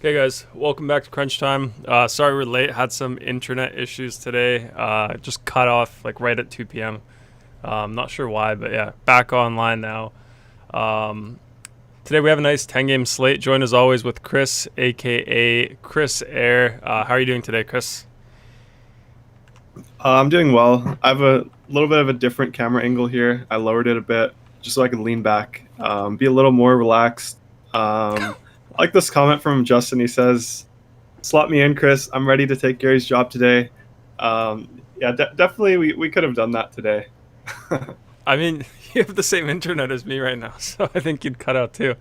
Okay, guys, welcome back to Crunch Time. Sorry we're late. Had some internet issues today. Just cut off like right at 2 p.m. Not sure why, but yeah, back online now. Um, Today we have a nice 10-game slate. Joined as always with Chris, aka Chrissair. How are you doing today, Chris? I'm doing well. I have a little bit of a different camera angle here. I lowered it a bit just so I can lean back, be a little more relaxed. I like this comment from Justin. He says, "Slot me in, Chris. I'm ready to take Gary's job today." Yeah, definitely we could have done that today. I mean, you have the same internet as me right now, so I think you'd cut out too.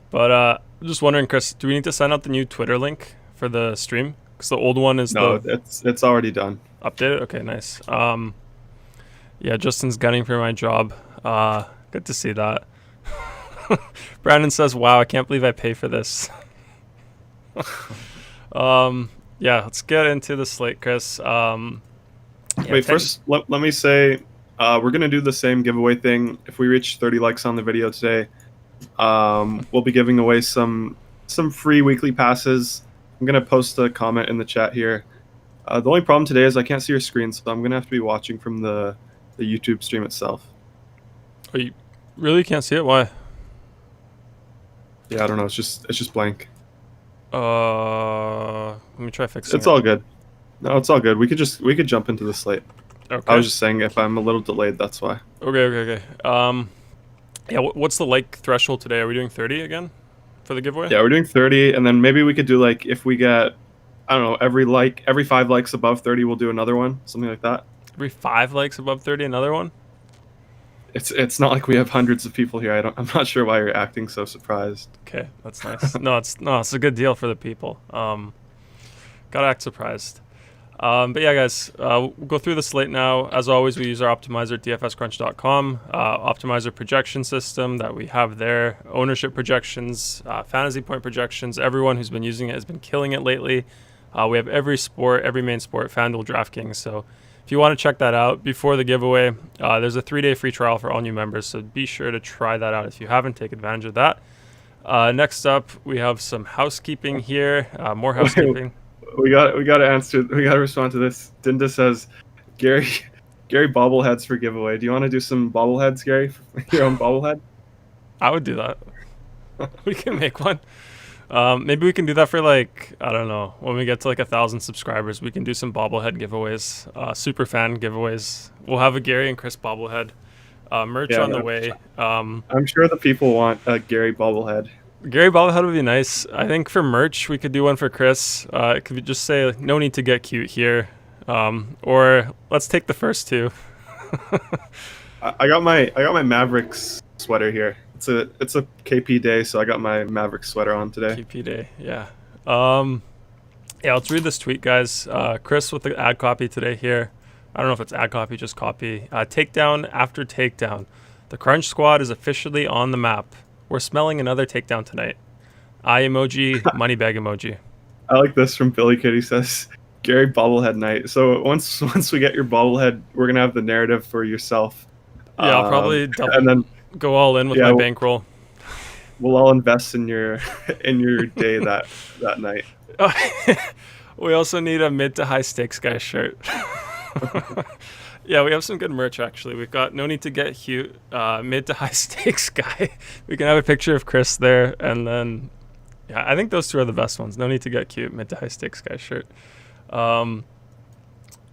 But I'm just wondering, Chris, do we need to send out the new Twitter link for the stream? Because the old one is No, the it's already done. updated. Okay, nice. Yeah, Justin's gunning for my job. Good to see that. Brandon says, "Wow, I can't believe I pay for this." Yeah, let's get into the slate, Chris. Yeah, Wait, first let me say we're gonna do the same giveaway thing. If we reach 30 likes on the video today, we'll be giving away some free weekly passes. I'm gonna post a comment in the chat here. The only problem today is I can't see your screen, so I'm gonna have to be watching from the YouTube stream itself. Oh, you really can't see it? Why? Yeah, I don't know. It's just blank. Let me try fixing It's it. all good. No, it's all good. We could jump into the slate. Okay. I was just saying if I'm a little delayed, that's why. Okay. Yeah, what's the like threshold today? Are we doing 30 again for the giveaway? Yeah, we're doing 30, and then maybe we could do like if we get, I don't know, every 5 likes above 30, we'll do another one, something like that. Every 5 likes above 30, another one? It's not like we have hundreds of people here. I'm not sure why you're acting so surprised. Okay, that's nice. It's a good deal for the people. Gotta act surprised. But yeah, guys, we'll go through the slate now. As always, we use our optimizer at dfscrunch.com, optimizer projection system that we have there, ownership projections, fantasy point projections. Everyone who's been using it has been killing it lately. We have every sport, every main sport, FanDuel, DraftKings. So if you want to check that out before the giveaway, there's a 3-day free trial for all new members. So be sure to try that out if you haven't. Take advantage of that. Next up, we have some housekeeping here. More housekeeping. We got to respond to this. Dinda says, Gary bobbleheads for giveaway. Do you want to do some bobbleheads, Gary? Your own bobblehead? I would do that. We can make one. Maybe we can do that for like, I don't know, when we get to like 1,000 subscribers, we can do some bobblehead giveaways, super fan giveaways. We'll have a Gary and Chris bobblehead. Merch on the way. I'm sure the people want a Gary bobblehead. Gary bobblehead would be nice. I think for merch, we could do one for Chris. It could just say, "No need to get cute here," or let's take the first two. I got my Mavericks sweater here. It's a KP day, so I got my Mavericks sweater on today. KP day, yeah. Yeah, let's read this tweet, guys. Chris with the ad copy today here. I don't know if it's ad copy, just copy. Takedown after takedown. The Crunch Squad is officially on the map. We're smelling another takedown tonight. Eye emoji, money bag emoji. I like this from Billy Kid. He says, Gary bobblehead night. So once we get your bobblehead, we're going to have the narrative for yourself. Yeah, I'll probably and then go all in with my bankroll. We'll all invest in your day that night. We also need a mid to high stakes guy shirt. Yeah, we have some good merch actually. We've got no need to get cute, mid to high stakes guy. We can have a picture of Chris there, and then yeah, I think those two are the best ones. No need to get cute, mid to high stakes guy shirt. But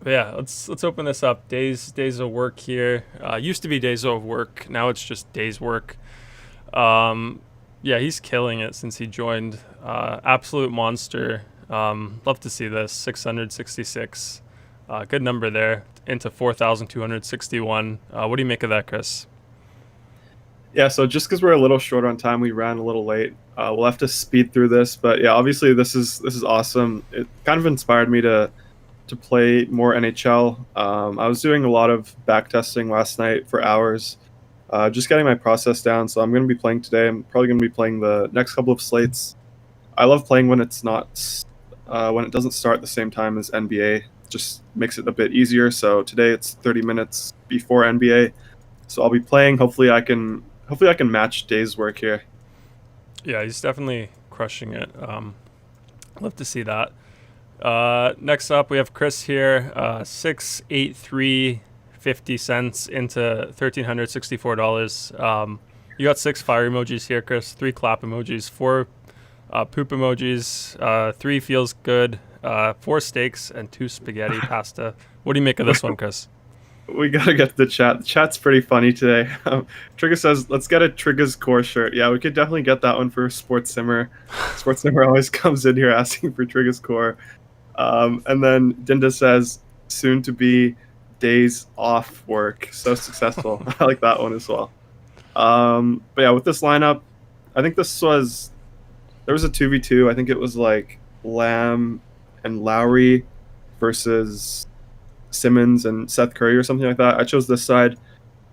yeah, let's open this up. Days of work here. Used to be days of work. Now it's just days work. Yeah, he's killing it since he joined. Absolute monster. Love to see this. 666. Good number there. Into 4,261. What do you make of that, Chris? Yeah, so just because we're a little short on time, we ran a little late. We'll have to speed through this, but yeah, obviously this is awesome. It kind of inspired me to play more NHL. I was doing a lot of back testing last night for hours, just getting my process down. So I'm going to be playing today. I'm probably going to be playing the next couple of slates. I love playing when it's not when it doesn't start at the same time as NBA. Just makes it a bit easier. So today it's 30 minutes before NBA. So I'll be playing. Hopefully I can match Day's work here. Yeah, he's definitely crushing it. Love to see that. Next up, we have Chris here. 683.50 into $1,364. You got 6 fire emojis here, Chris. 3 clap emojis, 4 poop emojis, 3 feels good, 4 steaks, and 2 spaghetti pasta. What do you make of this one, Chris? We gotta get to the chat. The chat's pretty funny today. Trigger says, "Let's get a Trigger's core shirt." Yeah, we could definitely get that one for Sports Simmer. Sports Simmer always comes in here asking for Trigger's core. And then Dinda says, "Soon to be days off work." So successful. I like that one as well. But yeah, with this lineup, I think there was a 2v2. I think it was like Lamb and Lowry versus Simmons and Seth Curry or something like that. I chose this side.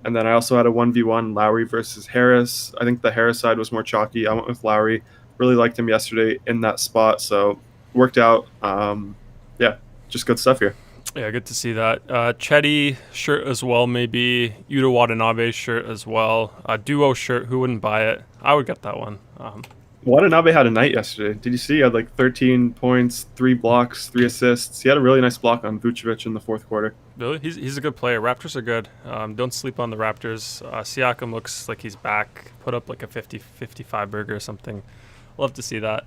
And then I also had a 1v1 Lowry versus Harris. I think the Harris side was more chalky. I went with Lowry. Really liked him yesterday in that spot. So worked out. Yeah, just good stuff here. Yeah, good to see that. Chetty shirt as well, maybe. Yuta Watanabe shirt as well. A duo shirt, who wouldn't buy it? I would get that one. Watanabe had a night yesterday. Did you see? He had like 13 points, 3 blocks, 3 assists. He had a really nice block on Vucevic in the fourth quarter. Really? He's a good player. Raptors are good. Don't sleep on the Raptors. Siakam looks like he's back. Put up like a 50-55 burger or something. Love to see that.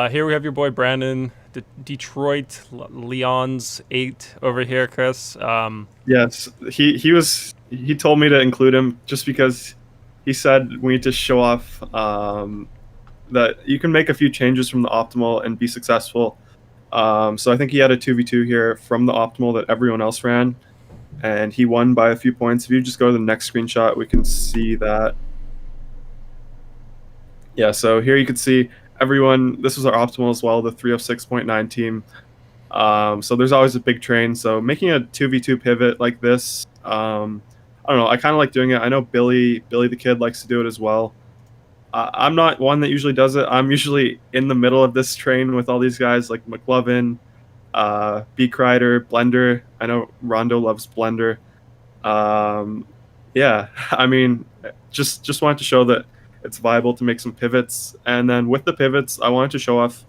Here we have your boy Brandon, Detroit Leons 8 over here, Chris. Yes, he told me to include him just because he said we need to show off that you can make a few changes from the optimal and be successful. So I think he had a 2v2 here from the optimal that everyone else ran, and he won by a few points. If you just go to the next screenshot, we can see that. Yeah, so here you can see everyone, this was our optimal as well, the 306.9 team. So there's always a big train. So making a 2v2 pivot like this, I don't know, I kind of like doing it. I know Billy the Kid likes to do it as well. I'm not one that usually does it. I'm usually in the middle of this train with all these guys like McLovin, B. Kreider, Blender. I know Rondo loves Blender. Yeah, I mean, just wanted to show that it's viable to make some pivots. And then with the pivots, I wanted to show off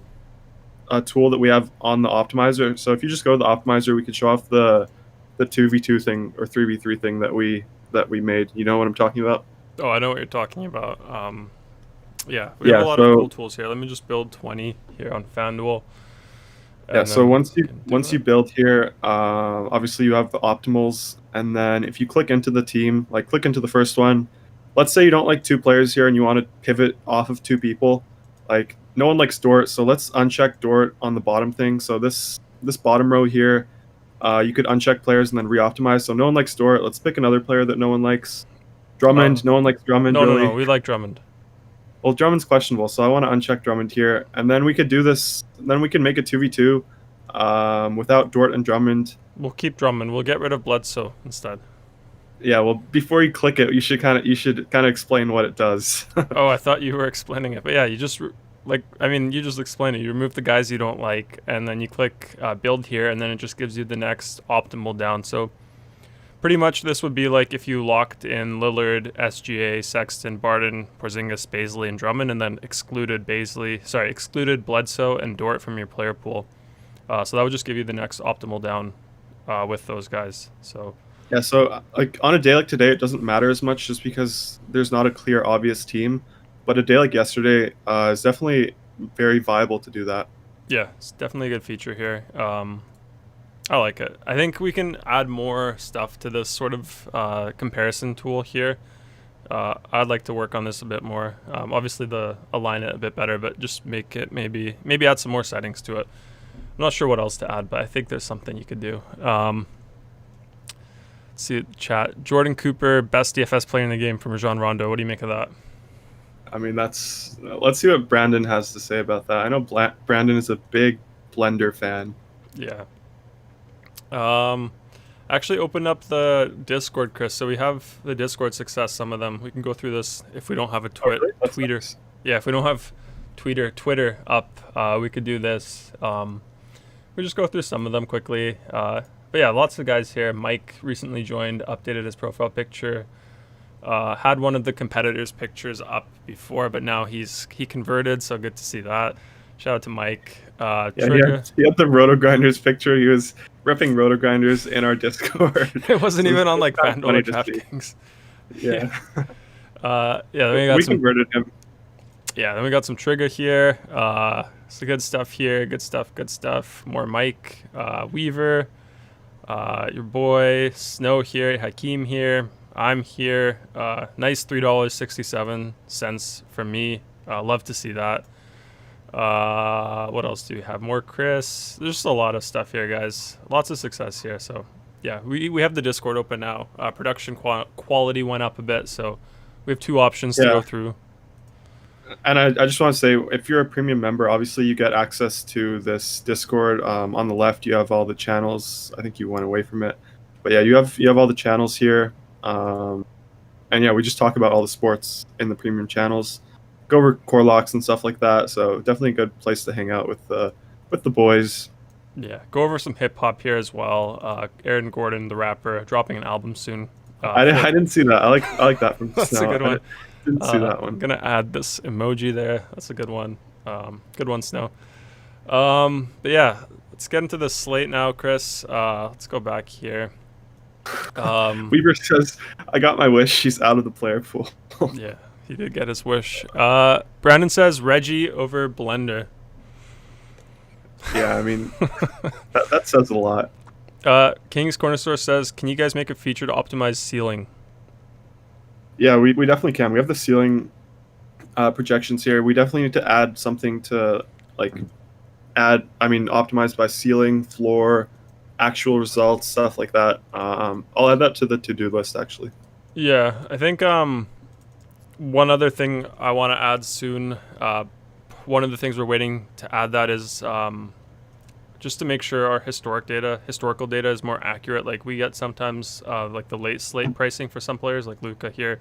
a tool that we have on the optimizer. So if you just go to the optimizer, we can show off the 2v2 thing or 3v3 thing that we made. You know what I'm talking about? Oh, I know what you're talking about. Yeah, we have a lot of cool tools here. Let me just build 20 here on FanDuel. Yeah, so once you build here, obviously you have the optimals, and then if you click into the team, like click into the first one, let's say you don't like 2 players here and you want to pivot off of 2 people, like no one likes Dort, so let's uncheck Dort on the bottom thing. So this bottom row here, you could uncheck players and then re-optimize. So no one likes Dort. Let's pick another player that no one likes. Drummond, no one likes Drummond. No, we like Drummond. Well, Drummond's questionable, so I want to uncheck Drummond here. And then we could do this, then we can make a 2v2 without Dort and Drummond. We'll keep Drummond. We'll get rid of Bledsoe instead. Yeah, well, before you click it, you should kind of explain what it does. Oh, I thought you were explaining it. But yeah, you just explain it. You remove the guys you don't like, and then you click build here, and then it just gives you the next optimal down. So pretty much this would be like if you locked in Lillard, SGA, Sexton, Barton, Porzingis, Bazley, and Drummond, and then excluded Bledsoe and Dort from your player pool. So that would just give you the next optimal down with those guys. So yeah, so like on a day like today, it doesn't matter as much just because there's not a clear, obvious team. But a day like yesterday is definitely very viable to do that. Yeah, it's definitely a good feature here. I like it. I think we can add more stuff to this sort of comparison tool here. I'd like to work on this a bit more. Obviously, align it a bit better, but just make it maybe add some more settings to it. I'm not sure what else to add, but I think there's something you could do. Let's see chat. Jordan Cooper, best DFS player in the game from Rajon Rondo. What do you make of that? I mean, let's see what Brandon has to say about that. I know Brandon is a big Blender fan. Yeah. Actually open up the Discord, Chris. So we have the Discord success, some of them. We can go through this if we don't have a Twitter. Nice. Yeah, if we don't have Twitter up, we could do this. We just go through some of them quickly. But yeah, lots of guys here. Mike recently joined, updated his profile picture. Had one of the competitors' pictures up before, but now he converted, so good to see that. Shout out to Mike. Yeah, Trigger. he had the Roto Grinders picture. He was ripping Roto Grinders in our Discord. It wasn't So even on like kind of FanDuel or funny to see. DraftKings. Yeah. Then we got We some. converted him. Yeah, then we got some Trigger here. Some good stuff here. Good stuff. More Mike, Weaver, your boy Snow here, Hakeem here. I'm here. Nice $3.67 from me. Love to see that. What else do we have? More Chris. There's just a lot of stuff here, guys. Lots of success here. So yeah, we have the Discord open now. Production quality went up a bit, so we have 2 options to go through. And I just want to say, if you're a premium member, obviously you get access to this Discord. On the left, you have all the channels. I think you went away from it, but yeah, you have all the channels here. And yeah, we just talk about all the sports in the premium channels, go over core locks and stuff like that. So definitely a good place to hang out with the boys. Yeah, go over some hip hop here as well. Aaron Gordon, the rapper, dropping an album soon. I didn't see that. I like that from That's Snow. a good one. Didn't see that one. I'm gonna add this emoji there. That's a good one. Good one, Snow. But yeah, let's get into the slate now, Chris. Let's go back here. Weaver says, "I got my wish. She's out of the player pool." Yeah, he did get his wish. Brandon says Reggie over Blender. Yeah, I mean, that says a lot. King's Corner Store says, "Can you guys make a feature to optimize ceiling?" Yeah, we definitely can. We have the ceiling projections here. We definitely need to add something to optimize by ceiling, floor, actual results, stuff like that. I'll add that to the to-do list actually. Yeah, I think one other thing I want to add soon. One of the things we're waiting to add that is just to make sure our historical data is more accurate. Like we get sometimes like the late slate pricing for some players, like Luka here,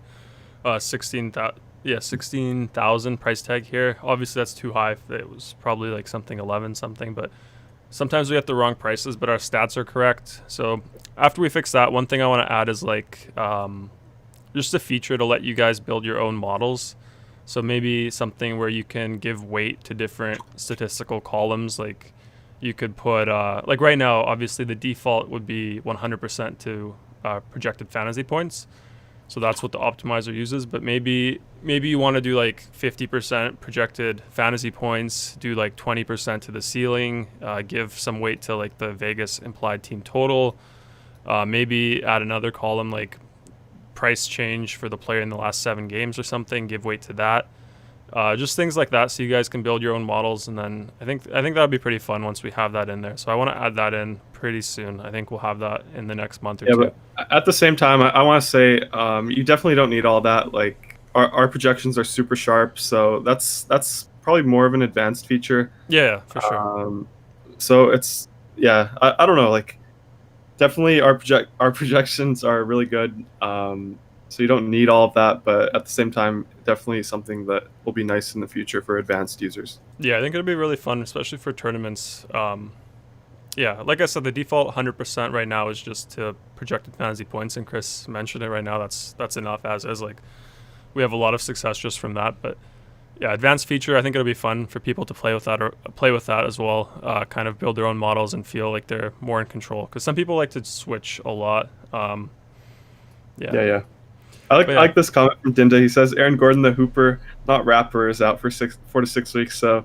16,000 price tag here. Obviously that's too high. It was probably like something 11 something, but sometimes we get the wrong prices, but our stats are correct. So after we fix that, one thing I want to add is like just a feature to let you guys build your own models. So maybe something where you can give weight to different statistical columns. Like you could put, like right now, obviously the default would be 100% to projected fantasy points. So that's what the optimizer uses. But maybe you want to do like 50% projected fantasy points, do like 20% to the ceiling, give some weight to like the Vegas implied team total. Maybe add another column like price change for the player in the last 7 games or something, give weight to that. Just things like that so you guys can build your own models, and then I think that would be pretty fun once we have that in there. So I want to add that in pretty soon. I think we'll have that in the next month or two. But at the same time, I want to say you definitely don't need all that. Like our projections are super sharp, so that's probably more of an advanced feature. Yeah, for sure. So it's I don't know, like definitely our projections are really good. So you don't need all of that, but at the same time, definitely something that will be nice in the future for advanced users. Yeah, I think it'll be really fun, especially for tournaments. Yeah, like I said, the default 100% right now is just to projected fantasy points, and Chris mentioned it right now. That's enough as is. Like we have a lot of success just from that, but yeah, advanced feature. I think it'll be fun for people to play with that as well. Kind of build their own models and feel like they're more in control. Because some people like to switch a lot. Yeah. I like this comment from Dinda. He says Aaron Gordon, the hooper, not rapper, is out for 4 to 6 weeks. So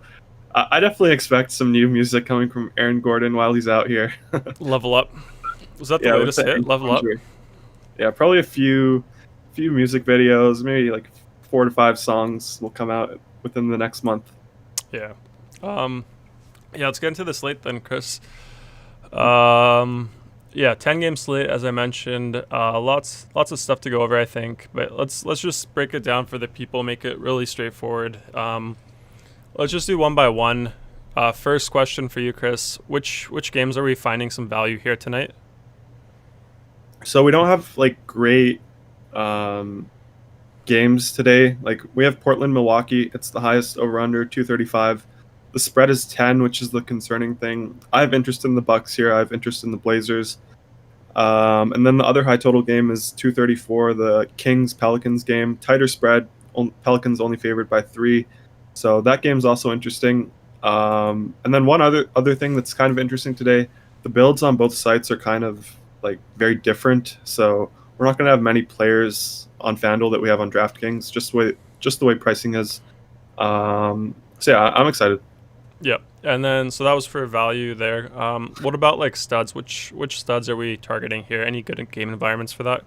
I definitely expect some new music coming from Aaron Gordon while he's out here. Level Up. Was that the latest hit? Level Up. Yeah, probably a few music videos, maybe like 4 to 5 songs will come out within the next month. Yeah. Let's get into the slate then, Chris. 10-game slate, as I mentioned. Lots of stuff to go over, I think. But let's just break it down for the people, make it really straightforward. Let's just do one by one. First question for you, Chris. Which games are we finding some value here tonight? So we don't have like great games today. Like we have Portland, Milwaukee. It's the highest over/under 235. The spread is 10, which is the concerning thing. I have interest in the Bucks here. I have interest in the Blazers. And then the other high total game is 234, the Kings-Pelicans game. Tighter spread. Pelicans only favored by 3. So that game's also interesting. And then one other thing that's kind of interesting today, the builds on both sites are kind of like very different. So we're not going to have many players on FanDuel that we have on DraftKings, just the way pricing is. So yeah, I'm excited. Yep. And then so that was for value there. What about like studs? Which studs are we targeting here? Any good game environments for that?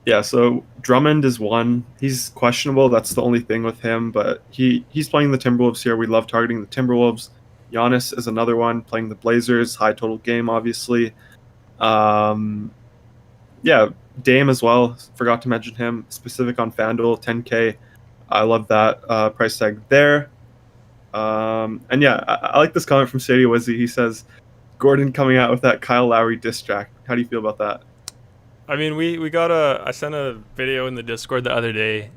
Yeah, so Drummond is one. He's questionable. That's the only thing with him, but he's playing the Timberwolves here. We love targeting the Timberwolves. Giannis is another one playing the Blazers. High total game, obviously. Yeah, Dame as well. Forgot to mention him. Specific on FanDuel, 10K. I love that price tag there. And yeah, I like this comment from Sadie Wizzy. He says, Gordon coming out with that Kyle Lowry diss track. How do you feel about that? I mean, I sent a video in the Discord the other day.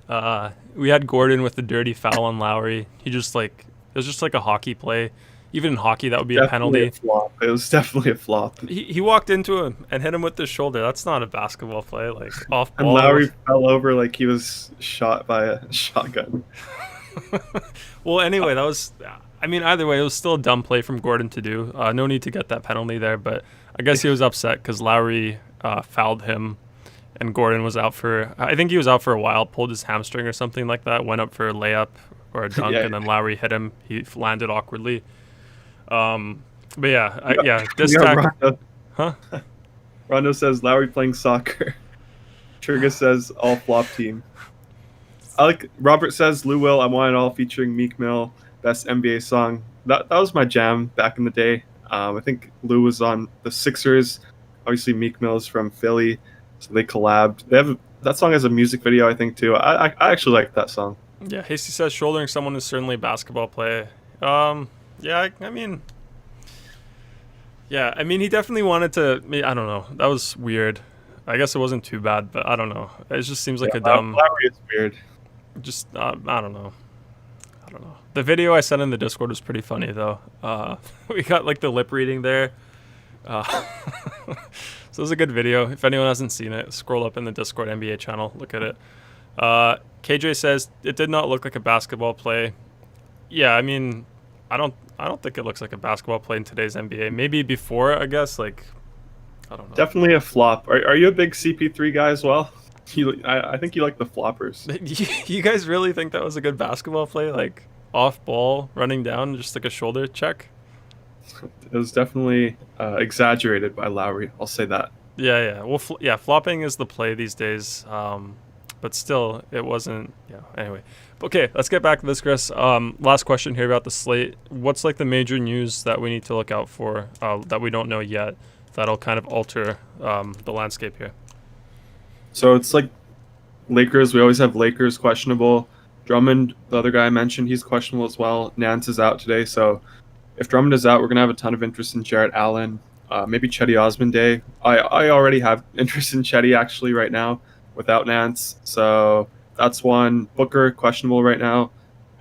We had Gordon with the dirty foul on Lowry. It was just like a hockey play. Even in hockey, that would be a penalty. A flop. It was definitely a flop. He walked into him and hit him with the shoulder. That's not a basketball play. Like off ball. And Lowry fell over like he was shot by a shotgun. Well, anyway, either way, it was still a dumb play from Gordon to do. No need to get that penalty there, but I guess he was upset because Lowry fouled him, and Gordon was out I think he was out for a while, pulled his hamstring or something like that, went up for a layup or a dunk, and then Lowry hit him. He landed awkwardly. But yeah, this tack. Huh? Rondo says Lowry playing soccer. Trigger says all flop team. Robert says Lou Will, I Want It All featuring Meek Mill, best NBA song. That was my jam back in the day. I think Lou was on the Sixers. Obviously Meek Mill's from Philly, so they collabed. That song has a music video, I think, too. I actually like that song. Yeah, Hasty says shouldering someone is certainly a basketball play. Yeah, I mean, he definitely wanted to. I don't know. That was weird. I guess it wasn't too bad, but I don't know. It just seems like a dumb. Lowry is weird. Just I don't know. The video I sent in the Discord was pretty funny though. We got like the lip reading there. So it was a good video. If anyone hasn't seen it, scroll up in the Discord NBA channel. Look at it. KJ says it did not look like a basketball play. Yeah, I mean, I don't think it looks like a basketball play in today's NBA. Maybe before, I guess. Like, I don't know. Definitely a flop. Are you a big CP3 guy as well? I think you like the floppers. You guys really think that was a good basketball play? Like off ball, running down, just like a shoulder check? It was definitely exaggerated by Lowry. I'll say that. Yeah. Well, flopping is the play these days. But still, it wasn't. Yeah. Anyway, okay. Let's get back to this, Chris. Last question here about the slate. What's like the major news that we need to look out for that we don't know yet? That'll kind of alter the landscape here. So it's like Lakers. We always have Lakers questionable. Drummond, the other guy I mentioned, he's questionable as well. Nance is out today. So if Drummond is out, we're going to have a ton of interest in Jarrett Allen. Maybe Chetty Osman Day. I already have interest in Chetty actually right now without Nance. So that's one. Booker, questionable right now.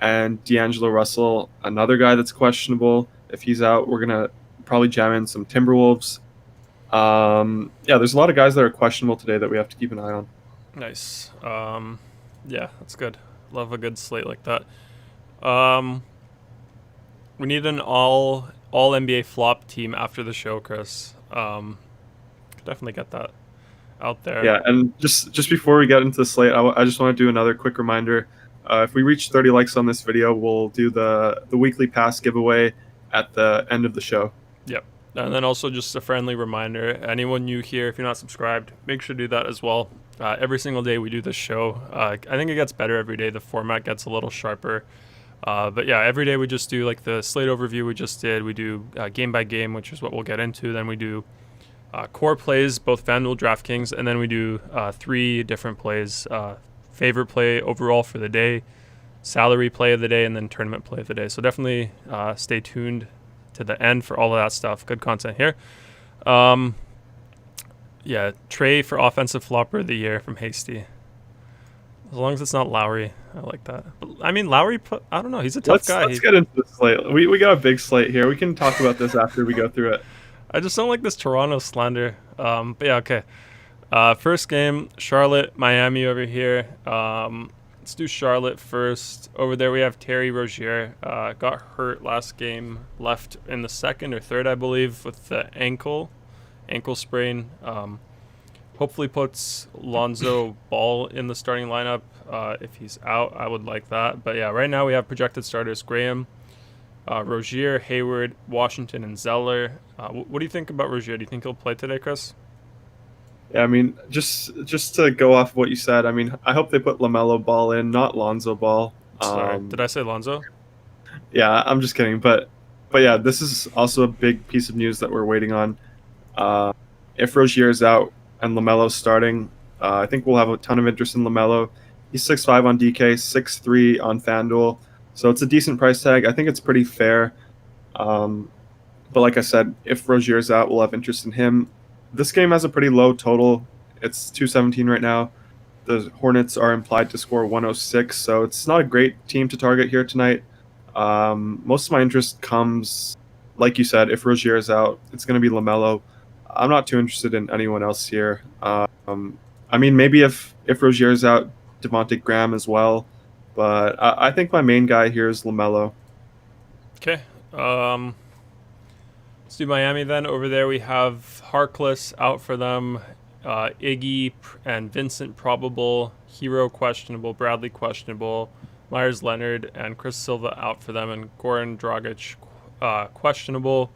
And D'Angelo Russell, another guy that's questionable. If he's out, we're going to probably jam in some Timberwolves. There's a lot of guys that are questionable today that we have to keep an eye on. Nice. Yeah, that's good. Love a good slate like that. We need an all NBA flop team after the show, Chris. Could definitely get that out there. Yeah, and just before we get into the slate, I just want to do another quick reminder. If we reach 30 likes on this video, we'll do the weekly pass giveaway at the end of the show. Yep. And then also just a friendly reminder, anyone new here, if you're not subscribed, make sure to do that as well. Every single day we do this show. I think it gets better every day. The format gets a little sharper. But yeah, every day we just do like the slate overview we just did. We do game by game, which is what we'll get into. Then we do core plays, both FanDuel, DraftKings, and then we do 3 different plays. Favorite play overall for the day, salary play of the day, and then tournament play of the day. So definitely stay tuned to the end for all of that stuff. Good content here. Trey for offensive flopper of the year from Hasty. As long as it's not Lowry, I like that. But, I mean, Lowry, I don't know. He's a tough guy. Let's get into the slate. We got a big slate here. We can talk about this after we go through it. I just don't like this Toronto slander. But yeah, okay. First game, Charlotte, Miami over here. Let's do Charlotte first. Over there we have Terry Rozier. Got hurt last game, left in the second or third, I believe, with the ankle sprain. Hopefully puts Lonzo Ball in the starting lineup. If he's out, I would like that. But yeah, right now we have projected starters Graham, Rozier, Hayward, Washington, and Zeller. What do you think about Rozier? Do you think he'll play today, Chris? Yeah, I mean, just to go off of what you said, I mean, I hope they put LaMelo Ball in, not Lonzo Ball. Sorry, did I say Lonzo? Yeah, I'm just kidding. But yeah, this is also a big piece of news that we're waiting on. If Rozier is out and LaMelo's starting, I think we'll have a ton of interest in LaMelo. He's 6'5" on DK, 6'3" on FanDuel, so it's a decent price tag. I think it's pretty fair. But like I said, if Rozier is out, we'll have interest in him. This game has a pretty low total. It's 217 right now. The Hornets are implied to score 106, so it's not a great team to target here tonight. Most of my interest comes, like you said, if Rozier is out, it's going to be LaMelo. I'm not too interested in anyone else here. I mean, maybe if Rozier is out, Devontae Graham as well. But I think my main guy here is LaMelo. Okay. Let's do Miami then. Over there we have Harkless out for them, Iggy and Vincent probable, Hero questionable, Bradley questionable, Myers Leonard and Chris Silva out for them, and Goran Dragic questionable.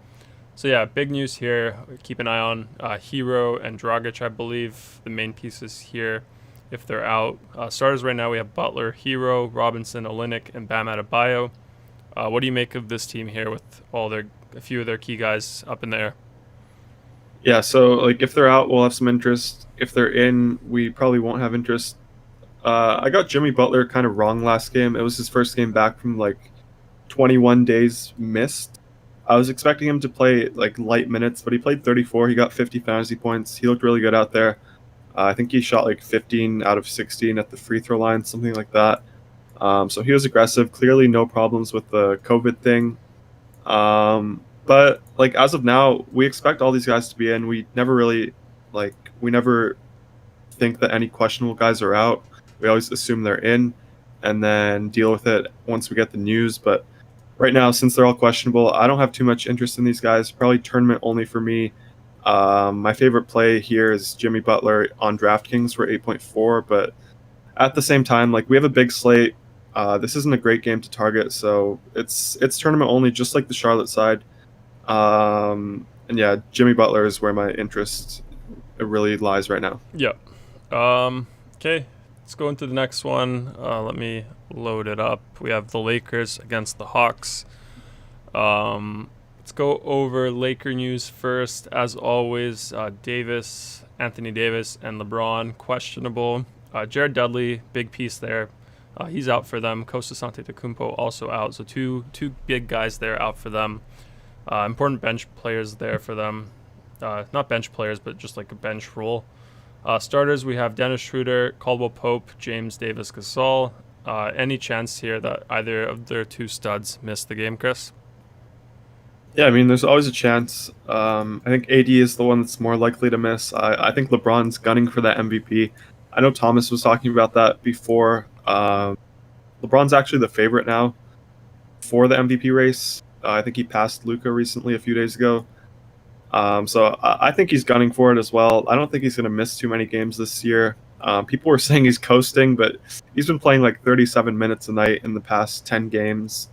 So yeah, big news here. Keep an eye on Hero and Dragic, I believe, the main pieces here if they're out. Starters right now we have Butler, Hero, Robinson, Olynyk, and Bam Adebayo. What do you make of this team here with a few of their key guys up in the air? Yeah, so like if they're out, we'll have some interest. If they're in, we probably won't have interest. I got Jimmy Butler kind of wrong last game. It was his first game back from like 21 days missed. I was expecting him to play like light minutes, but he played 34. He got 50 fantasy points. He looked really good out there. I think he shot like 15 out of 16 at the free throw line, something like that. So he was aggressive. Clearly no problems with the COVID thing. But like as of now, we expect all these guys to be in. We never think that any questionable guys are out. We always assume they're in and then deal with it once we get the news. But right now, since they're all questionable, I don't have too much interest in these guys. Probably tournament only for me. My favorite play here is Jimmy Butler on DraftKings for 8.4. But at the same time, like we have a big slate. This isn't a great game to target, so it's tournament only, just like the Charlotte side. And yeah, Jimmy Butler is where my interest really lies right now. Yeah. Okay, let's go into the next one. Let me load it up. We have the Lakers against the Hawks. Let's go over Laker news first. As always, Anthony Davis, and LeBron questionable. Jared Dudley, big piece there. He's out for them. Kostas Antetokounmpo also out. So two big guys there out for them. Important bench players there for them. Not bench players, but just like a bench role. Starters, we have Dennis Schroeder, Caldwell Pope, James Davis Gasol. Any chance here that either of their two studs miss the game, Chris? Yeah, I mean, there's always a chance. I think AD is the one that's more likely to miss. I think LeBron's gunning for that MVP. I know Thomas was talking about that before. LeBron's actually the favorite now for the MVP race. I think he passed Luka recently a few days ago. So I think he's gunning for it as well. I don't think he's going to miss too many games this year. People were saying he's coasting, but he's been playing like 37 minutes a night in the past 10 games.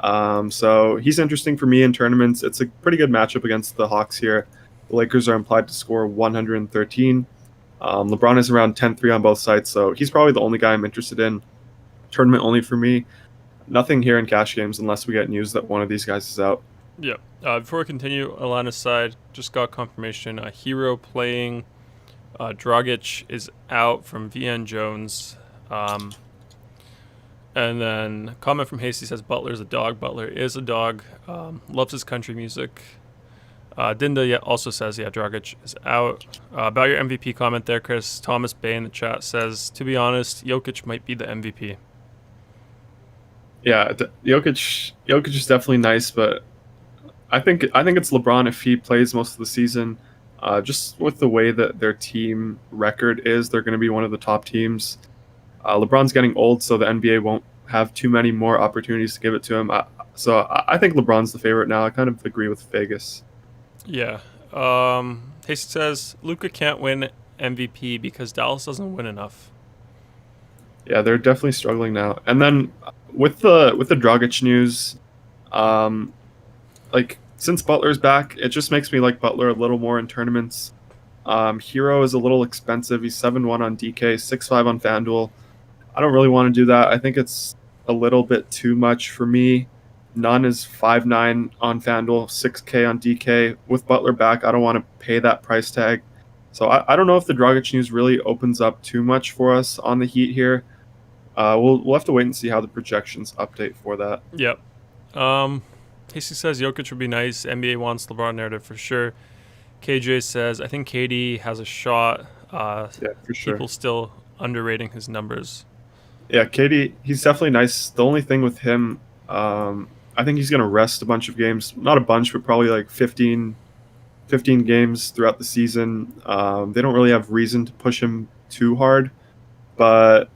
So he's interesting for me in tournaments. It's a pretty good matchup against the Hawks here. The Lakers are implied to score 113. LeBron is around 10-3 on both sides, so he's probably the only guy I'm interested in. Tournament only for me. Nothing here in cash games unless we get news that one of these guys is out. Yeah. Before we continue, Atlanta's side just got confirmation. Hero playing. Dragic is out from VN Jones. And then comment from Hasty says Butler's a dog. Butler is a dog. Loves his country music. Dinda also says, Dragic is out. About your MVP comment there, Chris, Thomas Bay in the chat says, to be honest, Jokic might be the MVP. Yeah, Jokic is definitely nice, but I think it's LeBron if he plays most of the season. Just with the way that their team record is, they're going to be one of the top teams. LeBron's getting old, so the NBA won't have too many more opportunities to give it to him. I think LeBron's the favorite now. I kind of agree with Vegas. Yeah. Hasty says Luka can't win MVP because Dallas doesn't win enough. Yeah, they're definitely struggling now. And then with the Dragic news, like since Butler's back, it just makes me like Butler a little more in tournaments. Hero is a little expensive. He's 7-1 on DK, 6-5 on FanDuel. I don't really want to do that. I think it's a little bit too much for me. Nunn is 5-9 on FanDuel, 6K on DK. With Butler back, I don't want to pay that price tag. So I don't know if the Dragic news really opens up too much for us on the Heat here. We'll have to wait and see how the projections update for that. Yep. Hasty says Jokic would be nice. NBA wants LeBron narrative for sure. KJ says I think KD has a shot. Yeah, for sure. People still underrating his numbers. Yeah, KD, he's definitely nice. The only thing with him, I think he's going to rest a bunch of games. Not a bunch, but probably like 15 games throughout the season. They don't really have reason to push him too hard. But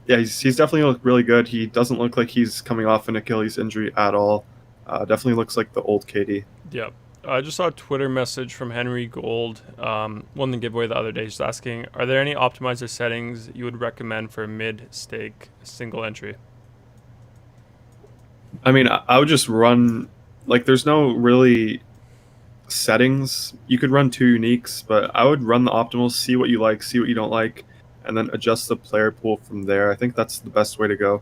yeah, he's definitely looked really good. He doesn't look like he's coming off an Achilles injury at all. Definitely looks like the old KD. Yep. I just saw a Twitter message from Henry Gold, won the giveaway the other day, just asking, are there any optimizer settings you would recommend for a mid-stake single entry? I mean, I would just run, like, there's no really settings. You could run 2 uniques, but I would run the optimals, see what you like, see what you don't like, and then adjust the player pool from there. I think that's the best way to go.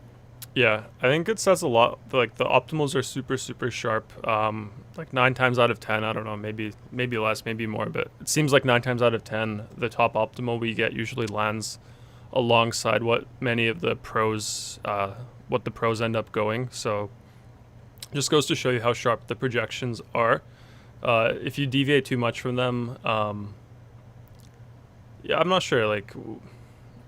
Yeah, I think it says a lot. Like the optimals are super, super sharp. Like 9 times out of 10, I don't know, maybe less, maybe more, but it seems like 9 times out of 10, the top optimal we get usually lands alongside what many of the pros, what the pros end up going. So just goes to show you how sharp the projections are. If you deviate too much from them, yeah, I'm not sure. Like,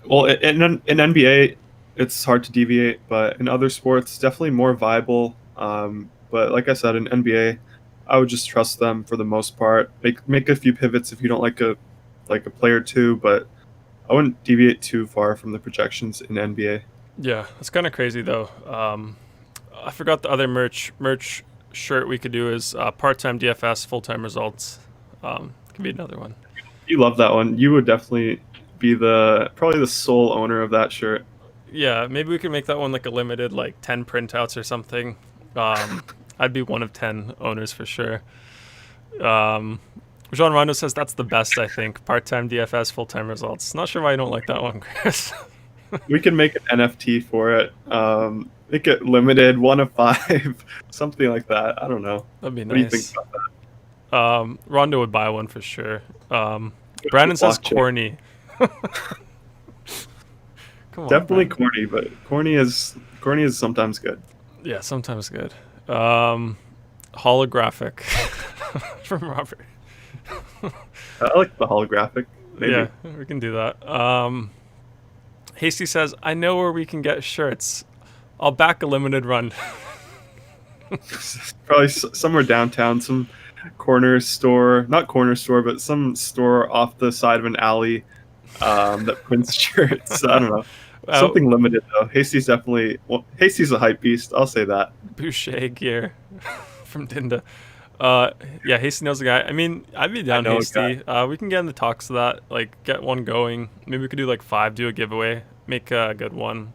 well, in NBA, it's hard to deviate, but in other sports, definitely more viable. But like I said, in NBA, I would just trust them for the most part. Make a few pivots if you don't like a player too, but I wouldn't deviate too far from the projections in NBA. Yeah, it's kind of crazy though. I forgot the other merch shirt we could do is part-time DFS, full-time results. Could be another one. You love that one. You would definitely be probably the sole owner of that shirt. Yeah, maybe we could make that one like a limited, like 10 printouts or something. I'd be one of 10 owners for sure. Jean Rondo says that's the best, I think. Part-time DFS, full-time results. Not sure why you don't like that one, Chris. We can make an NFT for it. Make it limited, 1 of 5, something like that. I don't know. That'd be nice. What do you think about that? Rondo would buy one for sure. Brandon says corny. Come on, definitely Brandon. corny, but corny is sometimes good. Yeah, sometimes good. Holographic from Robert. I like the holographic. Maybe. Yeah, we can do that. Hasty says, I know where we can get shirts. I'll back a limited run. Probably somewhere downtown, some corner store, not corner store, but some store off the side of an alley that prints shirts. I don't know. Something limited though. Hasty's definitely. Well, Hasty's a hype beast. I'll say that. Boucher gear from Dinda. Yeah, Hasty knows the guy. I mean, I'd be down Hasty. We can get in the talks of that. Like, get one going. Maybe we could do like 5. Do a giveaway. Make a good one.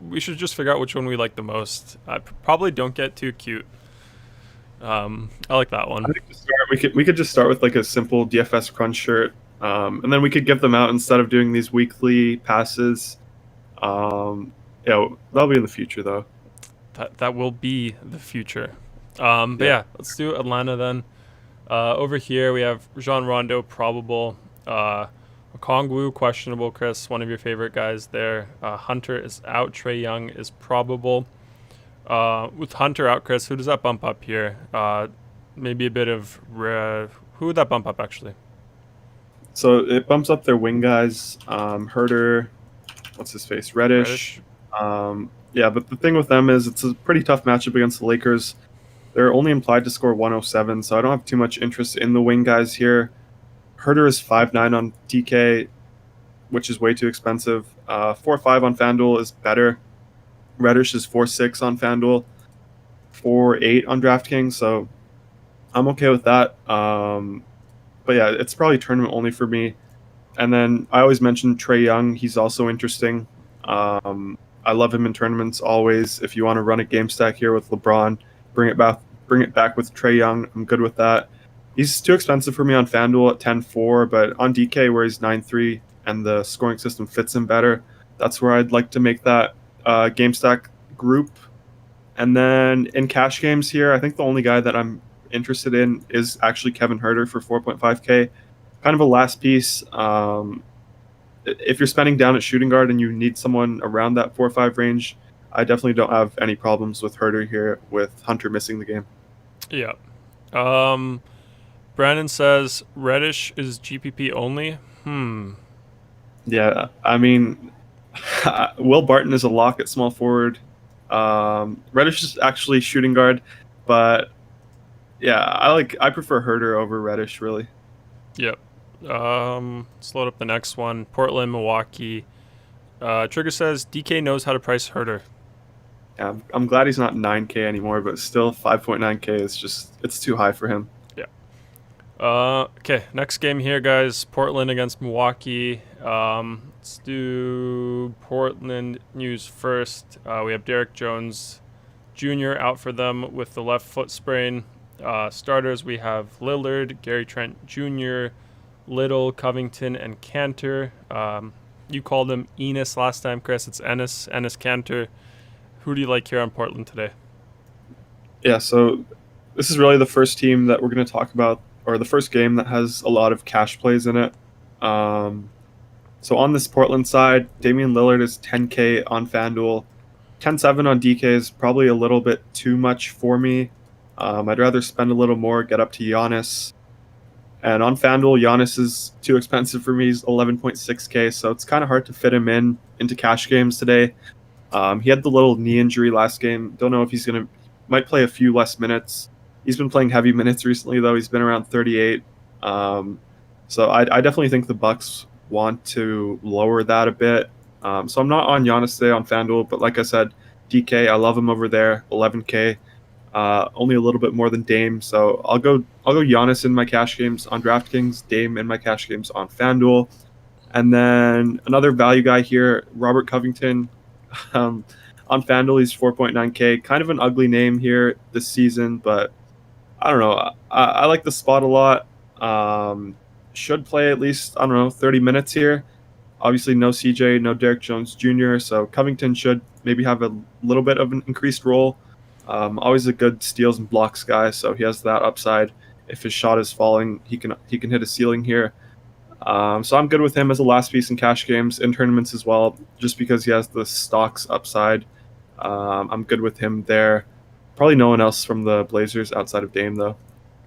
We should just figure out which one we like the most. Probably don't get too cute. I like that one. I think to start, we could just start with like a simple DFS crunch shirt. And then we could give them out instead of doing these weekly passes. Yeah, that'll be in the future though. That will be the future. But yeah, let's do Atlanta then. Over here we have Jean Rondo probable. Okongwu questionable. Chris, one of your favorite guys there. Hunter is out. Trae Young is probable. With Hunter out, Chris, who does that bump up here? Maybe a bit of who would that bump up actually? So it bumps up their wing guys. Herder, what's his face? Reddish. Yeah, but the thing with them is it's a pretty tough matchup against the Lakers. They're only implied to score 107, so I don't have too much interest in the wing guys here. Herder is 5'9" on DK. which is way too expensive. 4.5 on FanDuel is better. Reddish is 4.6 on FanDuel, 4.8 on DraftKings, so I'm okay with that. But yeah, it's probably tournament only for me. And then I always mention Trae Young. He's also interesting. I love him in tournaments always. If you want to run a game stack here with LeBron, bring it back with Trae Young. I'm good with that. He's too expensive for me on FanDuel at 10.4, but on DK where he's 9.3 and the scoring system fits him better, that's where I'd like to make that game stack group. And then in cash games here, I think the only guy that I'm interested in is actually Kevin Huerter for 4.5K. Kind of a last piece. If you're spending down at shooting guard and you need someone around that 4-5 range, I definitely don't have any problems with Huerter here with Hunter missing the game. Yeah. Brandon says Reddish is GPP only. Yeah, I mean, Will Barton is a lock at small forward. Reddish is actually shooting guard, but yeah, I prefer Huerter over Reddish really. Yep. Let's load up the next one. Portland, Milwaukee. Trigger says DK knows how to price Huerter. Yeah, I'm glad he's not 9K anymore, but still 5.9K is just, it's too high for him. Yeah. Okay, next game here, guys. Portland against Milwaukee. Let's do Portland news first. We have Derek Jones Jr. out for them with the left foot sprain. Starters, we have Lillard, Gary Trent Jr., Little, Covington, and Cantor. You called him Enos last time, Chris. It's Ennis Cantor. Who do you like here on Portland today? Yeah, so this is really the first team that we're going to talk about, or the first game that has a lot of cash plays in it. So on this Portland side, Damian Lillard is 10K on FanDuel. 10.7 on DK is probably a little bit too much for me. I'd rather spend a little more, get up to Giannis. And on FanDuel, Giannis is too expensive for me. He's 11.6K, so it's kind of hard to fit him into cash games today. He had the little knee injury last game. Don't know if he's might play a few less minutes. He's been playing heavy minutes recently, though. He's been around 38. So I definitely think the Bucks want to lower that a bit. So I'm not on Giannis today on FanDuel, but like I said, DK, I love him over there, 11K. Only a little bit more than Dame, so I'll go Giannis in my cash games on DraftKings, Dame in my cash games on FanDuel, and then another value guy here, Robert Covington, on FanDuel he's 4.9K, kind of an ugly name here this season, but I don't know, I like the spot a lot. Should play at least 30 minutes here. Obviously no CJ, no Derek Jones Jr., so Covington should maybe have a little bit of an increased role. Always a good steals and blocks guy, so he has that upside. If his shot is falling, he can hit a ceiling here. So I'm good with him as a last piece in cash games, in tournaments as well, just because he has the stocks upside. I'm good with him there. Probably no one else from the Blazers outside of Dame, though.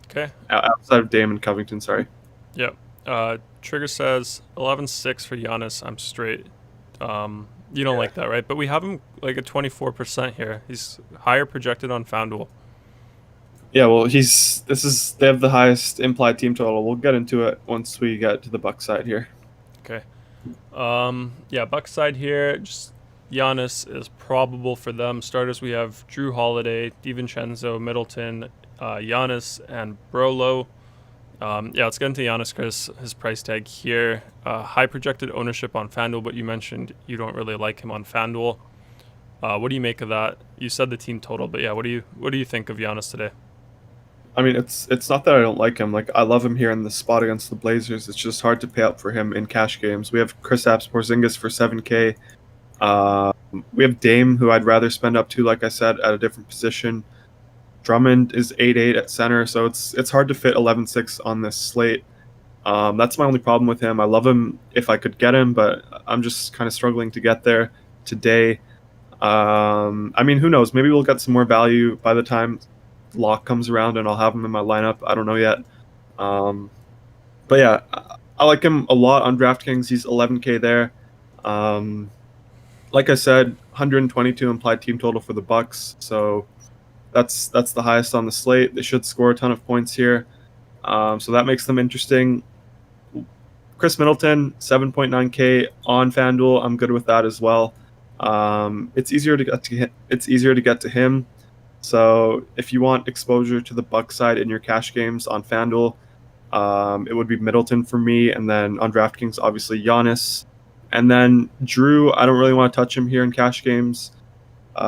Okay. Outside of Dame and Covington, sorry. Yep. Trigger says 11.6 for Giannis. I'm straight. You don't like that, right? But we have him like at 24% here. He's higher projected on FanDuel. Yeah, well, they have the highest implied team total. We'll get into it once we get to the Bucks side here. Okay. Yeah, Bucks side here, just Giannis is probable for them. Starters, we have Drew Holiday, DiVincenzo, Middleton, Giannis, and Brolo. Yeah, let's get into Giannis, Chris. His price tag here. High projected ownership on FanDuel, but you mentioned you don't really like him on FanDuel. What do you make of that? You said the team total, but yeah, what do you think of Giannis today? I mean, it's not that I don't like him. Like, I love him here in the spot against the Blazers. It's just hard to pay up for him in cash games. We have Kristaps Porzingis for 7K. We have Dame, who I'd rather spend up to, like I said, at a different position. Drummond is 8.8 at center, so it's hard to fit 11.6 on this slate. That's my only problem with him. I love him if I could get him, but I'm just kind of struggling to get there today. I mean, who knows? Maybe we'll get some more value by the time lock comes around and I'll have him in my lineup. I don't know yet. But yeah, I like him a lot on DraftKings. He's 11K there. Like I said, 122 implied team total for the Bucks, so that's the highest on the slate. They should score a ton of points here, so that makes them interesting. Chris Middleton, 7.9K on FanDuel. I'm good with that as well. It's easier to get to him. So if you want exposure to the Bucks side in your cash games on FanDuel, it would be Middleton for me, and then on DraftKings, obviously Giannis, and then Drew. I don't really want to touch him here in cash games.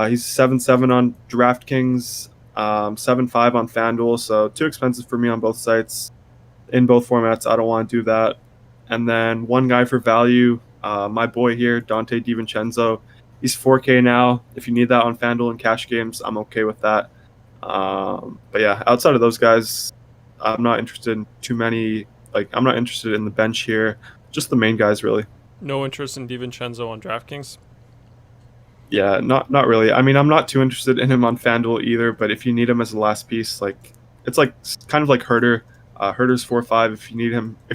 He's 7.7 on DraftKings, 7.5 on FanDuel, so too expensive for me on both sites. In both formats, I don't want to do that. And then one guy for value, my boy here, Dante DiVincenzo. He's 4K now. If you need that on FanDuel and cash games, I'm okay with that. But yeah, outside of those guys, I'm not interested in too many. Like, I'm not interested in the bench here. Just the main guys, really. No interest in DiVincenzo on DraftKings? Yeah, not really. I mean, I'm not too interested in him on FanDuel either, but if you need him as a last piece, like, it's like kind of like Herder. Herder's 4.5. If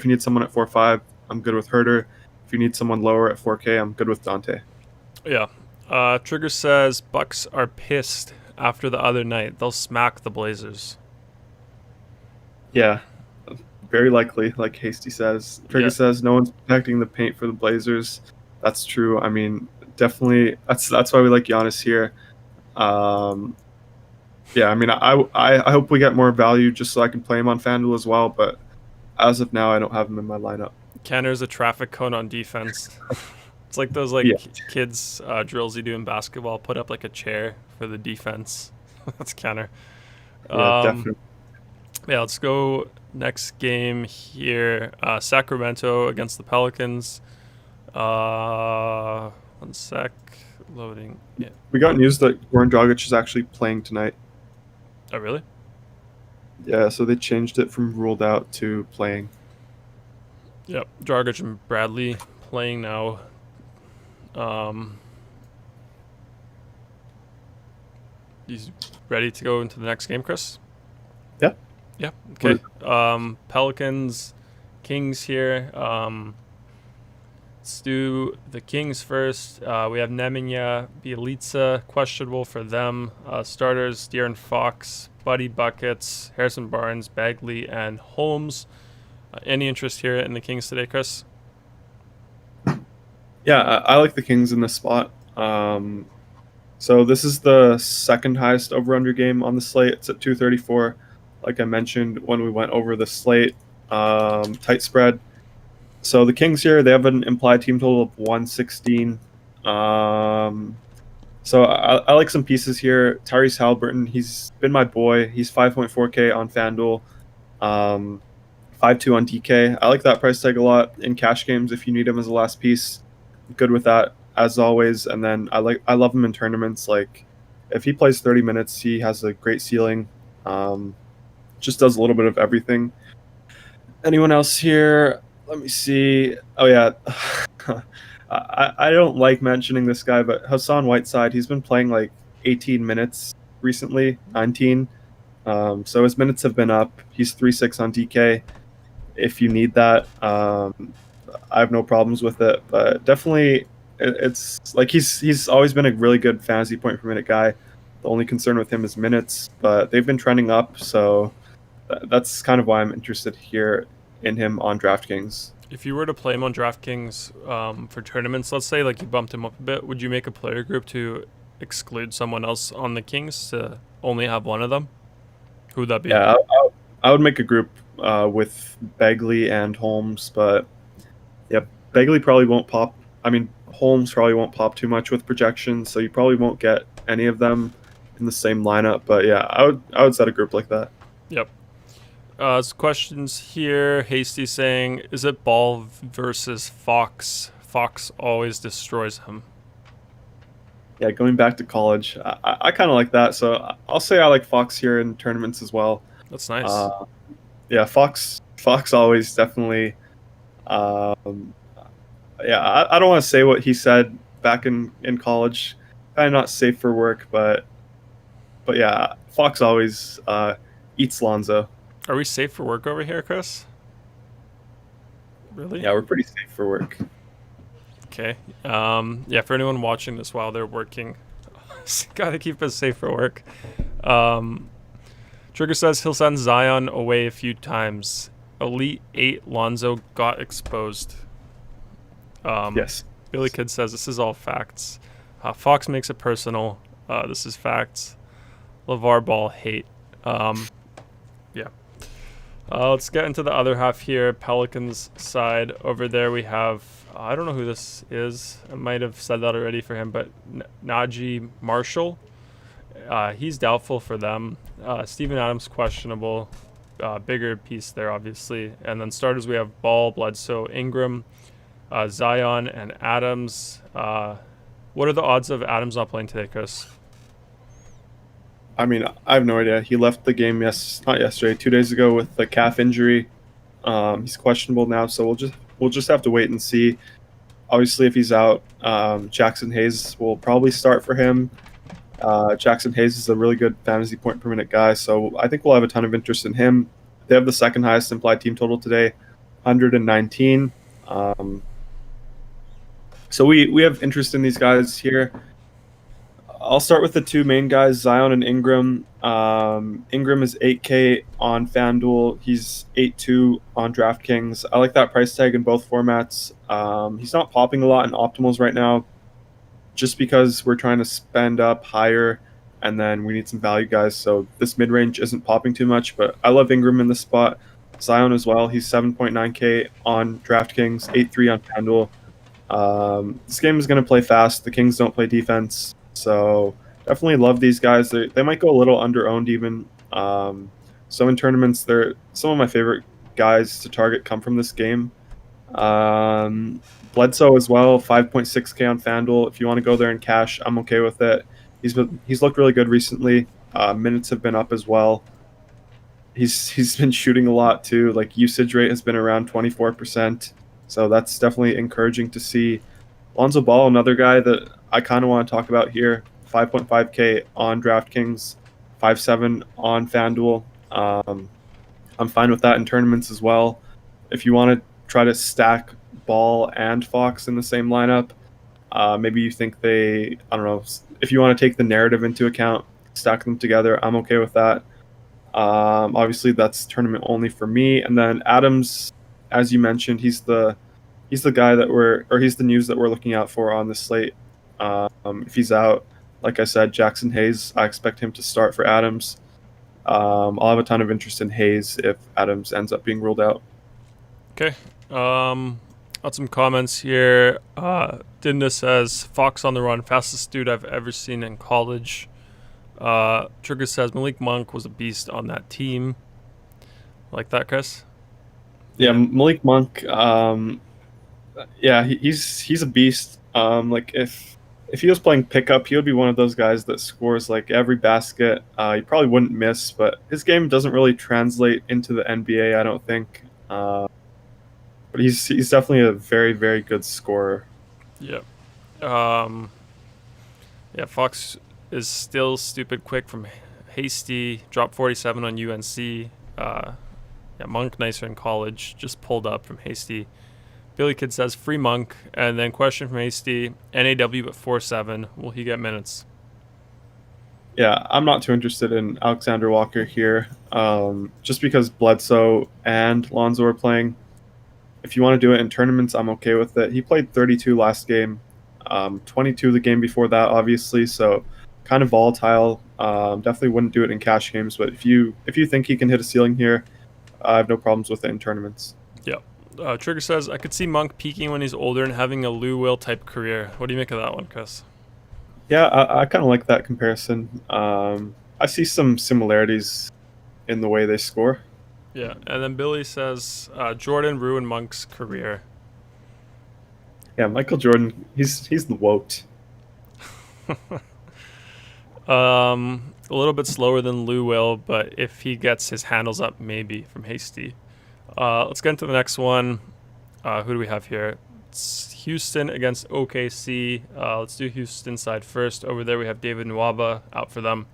you need someone at 4.5, I'm good with Herder. If you need someone lower at 4K, I'm good with Dante. Yeah. Trigger says Bucks are pissed after the other night. They'll smack the Blazers. Yeah, very likely, like Hasty says. Trigger says no one's protecting the paint for the Blazers. That's true. I mean, definitely, that's why we like Giannis here. Yeah, I mean, I hope we get more value just so I can play him on FanDuel as well, but as of now, I don't have him in my lineup. Kenner's a traffic cone on defense. It's like those kids drills you do in basketball. Put up like a chair for the defense. That's Kenner. Yeah, definitely. Yeah, let's go next game here. Sacramento against the Pelicans. 1 sec. Loading. Yeah. We got news that Goran Dragic is actually playing tonight. Oh, really? Yeah, so they changed it from ruled out to playing. Yep, Dragic and Bradley playing now. He's ready to go into the next game, Chris? Yeah. Yeah, okay. Pelicans, Kings here. Let's do the Kings first. We have Nemanja Bjelica, questionable for them. Starters, De'Aaron Fox, Buddy Buckets, Harrison Barnes, Bagley, and Holmes. Any interest here in the Kings today, Chris? Yeah, I like the Kings in this spot. So this is the second highest over-under game on the slate. It's at 234. Like I mentioned when we went over the slate, tight spread. So the Kings here, they have an implied team total of 116. So I like some pieces here. Tyrese Halliburton, he's been my boy. He's 5.4K on FanDuel, 5.2 on DK. I like that price tag a lot in cash games if you need him as a last piece. Good with that as always. And then I love him in tournaments. Like if he plays 30 minutes, he has a great ceiling. Just does a little bit of everything. Anyone else here? Let me see. Oh yeah. I don't like mentioning this guy, but Hassan Whiteside, he's been playing like 18 minutes recently, 19. So his minutes have been up. He's 3.6 on DK. If you need that, I have no problems with it. But definitely, it's like he's always been a really good fantasy point per minute guy. The only concern with him is minutes, but they've been trending up, so that's kind of why I'm interested here in him on DraftKings. If you were to play him on DraftKings for tournaments, let's say like you bumped him up a bit, would you make a player group to exclude someone else on the Kings to only have one of them? Who would that be? Yeah, I would make a group with Bagley and Holmes, but yeah, Bagley probably won't pop. I mean, Holmes probably won't pop too much with projections, so you probably won't get any of them in the same lineup. But yeah, I would set a group like that. Yep. Some questions here. Hasty saying, is it Ball versus Fox? Fox always destroys him. Yeah, going back to college, I kind of like that. So I'll say I like Fox here in tournaments as well. That's nice. Yeah, Fox always definitely. Yeah, I don't want to say what he said back in college. Kind of not safe for work, but yeah, Fox always eats Lonzo. Are we safe for work over here, Chris? Really? Yeah, we're pretty safe for work. Okay. Yeah, for anyone watching this while they're working, gotta keep us safe for work. Trigger says he'll send Zion away a few times. Elite 8 Lonzo got exposed. Yes. Billy Kid says this is all facts. Fox makes it personal. This is facts. LeVar Ball hate. Yeah. Let's get into the other half here. Pelicans side. Over there we have, I don't know who this is. I might have said that already for him, but Najee Marshall. He's doubtful for them. Steven Adams questionable. Bigger piece there, obviously. And then starters we have Ball, Bledsoe, Ingram, Zion, and Adams. What are the odds of Adams not playing today, Chris? I mean, I have no idea. He left the game not yesterday, 2 days ago with a calf injury. He's questionable now, so we'll just have to wait and see. Obviously, if he's out, Jackson Hayes will probably start for him. Jackson Hayes is a really good fantasy point per minute guy, so I think we'll have a ton of interest in him. They have the second highest implied team total today, 119. So we have interest in these guys here. I'll start with the two main guys, Zion and Ingram. Ingram is 8K on FanDuel. He's 8.2 on DraftKings. I like that price tag in both formats. He's not popping a lot in optimals right now, just because we're trying to spend up higher, and then we need some value guys. So this mid-range isn't popping too much, but I love Ingram in this spot. Zion as well. He's 7.9K on DraftKings, 8.3 on FanDuel. This game is going to play fast. The Kings don't play defense. So definitely love these guys. They might go a little under-owned even. So in tournaments, they're some of my favorite guys to target come from this game. Bledsoe as well, 5.6K on FanDuel. If you want to go there in cash, I'm okay with it. He's looked really good recently. Minutes have been up as well. He's been shooting a lot too. Like usage rate has been around 24%. So that's definitely encouraging to see. Lonzo Ball, another guy that I kind of want to talk about here. 5.5K on DraftKings, 5.7 on FanDuel. I'm fine with that in tournaments as well. If you want to try to stack Ball and Fox in the same lineup, maybe you think I don't know, if you want to take the narrative into account, stack them together, I'm okay with that. Obviously, that's tournament only for me. And then Adams, as you mentioned, he's the guy he's the news that we're looking out for on this slate. If he's out, like I said, Jackson Hayes, I expect him to start for Adams. I'll have a ton of interest in Hayes if Adams ends up being ruled out. Okay. Got some comments here. Dinda says, Fox on the run, fastest dude I've ever seen in college. Trigger says, Malik Monk was a beast on that team. Like that, Chris? Yeah, Malik Monk, he's a beast. Like if he was playing pickup, he would be one of those guys that scores like every basket. He probably wouldn't miss, but his game doesn't really translate into the NBA, I don't think. But he's definitely a very, very good scorer. Yep. Fox is still stupid quick from Hasty. Dropped 47 on UNC. Monk nicer in college. Just pulled up from Hasty. Billy Kid says free Monk. And then question from Hasty. NAW at 4.7. Will he get minutes? Yeah, I'm not too interested in Alexander Walker here. Just because Bledsoe and Lonzo are playing. If you want to do it in tournaments, I'm okay with it. He played 32 last game, 22 the game before that, obviously. So kind of volatile. Definitely wouldn't do it in cash games. But if you think he can hit a ceiling here, I have no problems with it in tournaments. Yeah. Trigger says, I could see Monk peaking when he's older and having a Lou Will type career. What do you make of that one, Chris? Yeah, I kind of like that comparison. I see some similarities in the way they score. Yeah, and then Billy says Jordan ruined Monk's career. Yeah, Michael Jordan, he's the WOT. A little bit slower than Lou Will, but if he gets his handles up, maybe from Hasty. Let's get into the next one. Who do we have here? It's Houston against OKC. Let's do Houston side first. Over there we have David Nwaba out for them.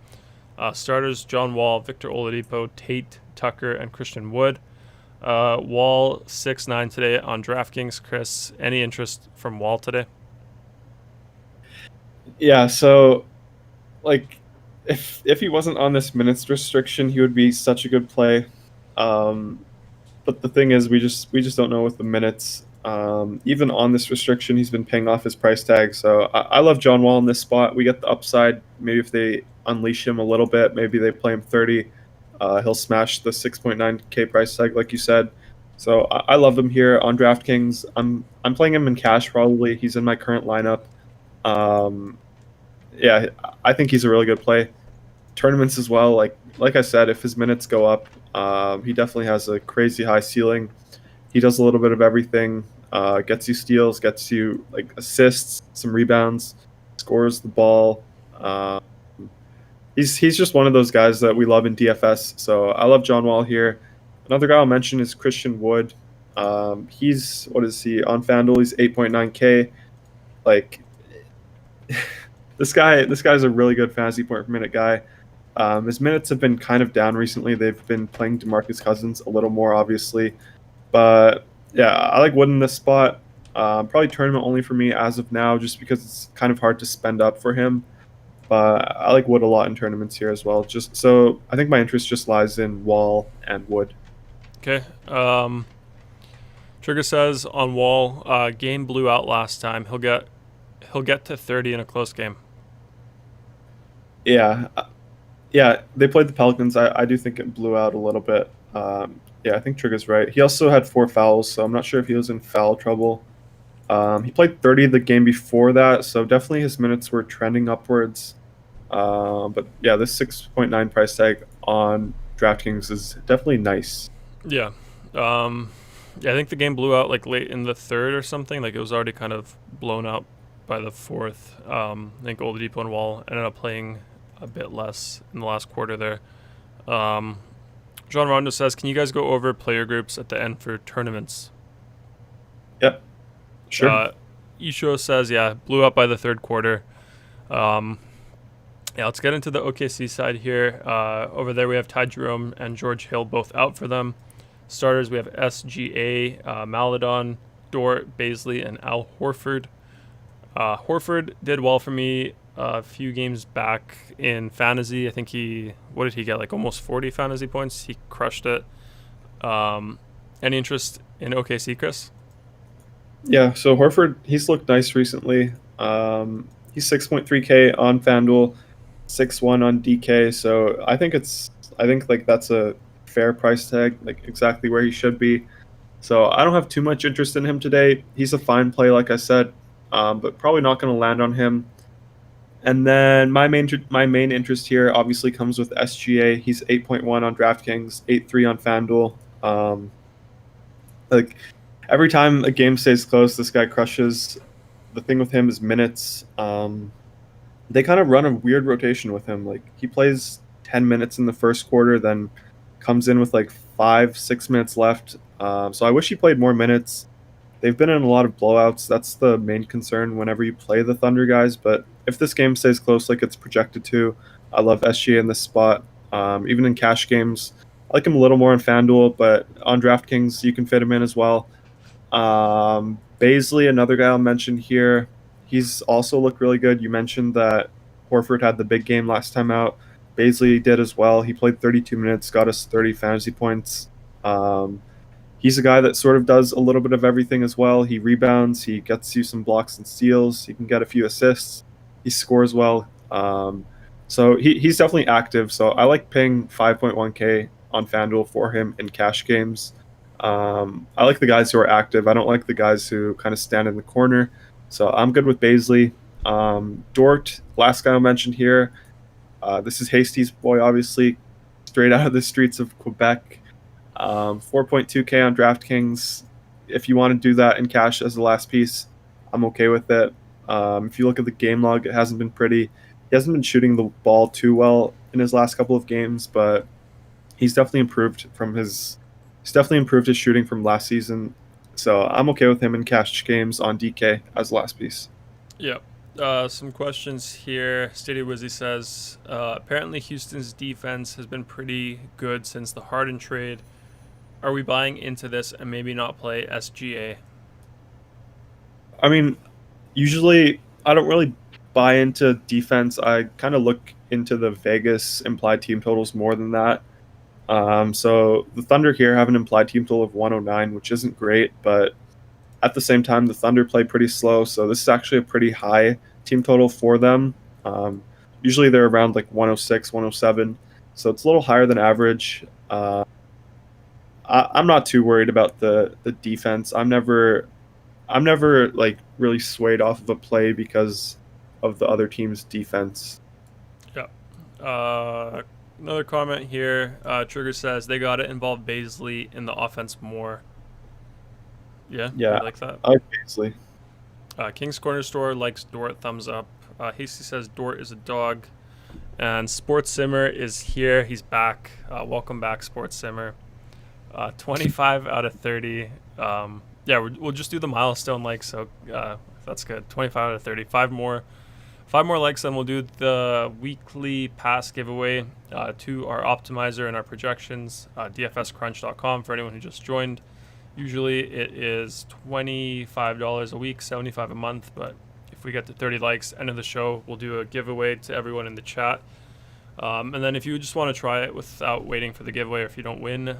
Starters, John Wall, Victor Oladipo, Tate, Tucker, and Christian Wood. Wall 6.9 today on DraftKings. Chris, any interest from Wall today? Yeah, so like if he wasn't on this minutes restriction, he would be such a good play. but the thing is, we just don't know with the minutes. Even on this restriction, he's been paying off his price tag. So I love John Wall in this spot. We get the upside. Maybe if they unleash him a little bit, maybe they play him 30. He'll smash the 6.9K price tag, like you said. So I love him here on DraftKings. I'm playing him in cash probably. He's in my current lineup. Um, yeah, I think he's a really good play. Tournaments as well. Like I said, if his minutes go up, he definitely has a crazy high ceiling. He does a little bit of everything. Gets you steals, gets you like assists, some rebounds, scores the ball. Um, he's just one of those guys that we love in DFS. So I love John Wall here. Another guy I'll mention is Christian Wood. He's what is he on FanDuel? He's 8.9K. Like this guy's a really good fantasy point per minute guy. His minutes have been kind of down recently. They've been playing DeMarcus Cousins a little more, obviously. But yeah, I like Wood in this spot. Probably tournament only for me as of now, just because it's kind of hard to spend up for him. But I like Wood a lot in tournaments here as well. Just so I think my interest just lies in Wall and Wood. Okay. Trigger says on Wall, game blew out last time. He'll get to 30 in a close game. Yeah, yeah, they played the Pelicans. I do think it blew out a little bit. Yeah, I think Trigger's right. He also had 4 fouls, so I'm not sure if he was in foul trouble. He played 30 the game before that, so definitely his minutes were trending upwards. But yeah, this 6.9 price tag on DraftKings is definitely nice. Yeah. Yeah, I think the game blew out like late in the third or something. Like it was already kind of blown out by the fourth. I think Oladipo and Wall ended up playing a bit less in the last quarter there. John Rondo says, "Can you guys go over player groups at the end for tournaments?" Yep, sure. Isho says, "Yeah, blew up by the third quarter." Yeah, let's get into the OKC side here. Over there, we have Ty Jerome and George Hill both out for them. Starters, we have SGA, Maladon, Dort, Baisley, and Al Horford. Horford did well for me a few games back in fantasy. I think what did he get? Like almost 40 fantasy points. He crushed it. Any interest in OKC, Chris? Yeah, so Horford, he's looked nice recently. He's 6.3K on FanDuel, 6.1 on DK. So I think like that's a fair price tag, like exactly where he should be. So I don't have too much interest in him today. He's a fine play, like I said, but probably not going to land on him. And then my main interest here obviously comes with SGA. He's 8.1 on DraftKings, 8.3 on FanDuel. Like every time a game stays close, this guy crushes. The thing with him is minutes. They kind of run a weird rotation with him. Like he plays 10 minutes in the first quarter, then comes in with like 5-6 minutes left. So I wish he played more minutes. They've been in a lot of blowouts. That's the main concern whenever you play the Thunder guys. But if this game stays close like it's projected to, I love SGA in this spot. Even in cash games, I like him a little more on FanDuel, but on DraftKings, you can fit him in as well. Baisley, another guy I'll mention here. He's also looked really good. You mentioned that Horford had the big game last time out. Baisley did as well. He played 32 minutes, got us 30 fantasy points. He's a guy that sort of does a little bit of everything as well. He rebounds, he gets you some blocks and steals, he can get a few assists, he scores well. So he's definitely active. So I like paying 5.1K on FanDuel for him in cash games. I like the guys who are active. I don't like the guys who kind of stand in the corner. So I'm good with Baisley. Dort, last guy I mentioned here. This is Hasty's boy, obviously, straight out of the streets of Quebec. 4.2K on DraftKings. If you want to do that in cash as the last piece, I'm okay with it. If you look at the game log, it hasn't been pretty. He hasn't been shooting the ball too well in his last couple of games, but he's definitely improved his shooting from last season. So I'm okay with him in cash games on DK as the last piece. Yep. Some questions here. Steady Wizzy says, apparently Houston's defense has been pretty good since the Harden trade. Are we buying into this and maybe not play SGA? I mean, usually I don't really buy into defense. I kind of look into the Vegas implied team totals more than that. So the Thunder here have an implied team total of 109, which isn't great, but at the same time, the Thunder play pretty slow, so this is actually a pretty high team total for them. Um, Usually they're around like 106, 107, so it's a little higher than average. I'm not too worried about the defense. I'm never like really swayed off of a play because of the other team's defense. Yeah. Another comment here. Trigger says they got to involve Baisley in the offense more. Yeah, Yeah, you like that? I like Paisley. King's Corner Store likes Dort, thumbs up. Hasty says Dort is a dog. And Sports Simmer is here. He's back. Welcome back, Sports Simmer. 25 out of 30. Yeah, we'll just do the milestone likes. So that's good. 25 out of 30. Five more likes, and we'll do the weekly pass giveaway to our optimizer and our projections. DFScrunch.com for anyone who just joined. Usually it is $25 a week, $75 a month, but if we get to 30 likes, end of the show, we'll do a giveaway to everyone in the chat. And then if you just want to try it without waiting for the giveaway, or if you don't win,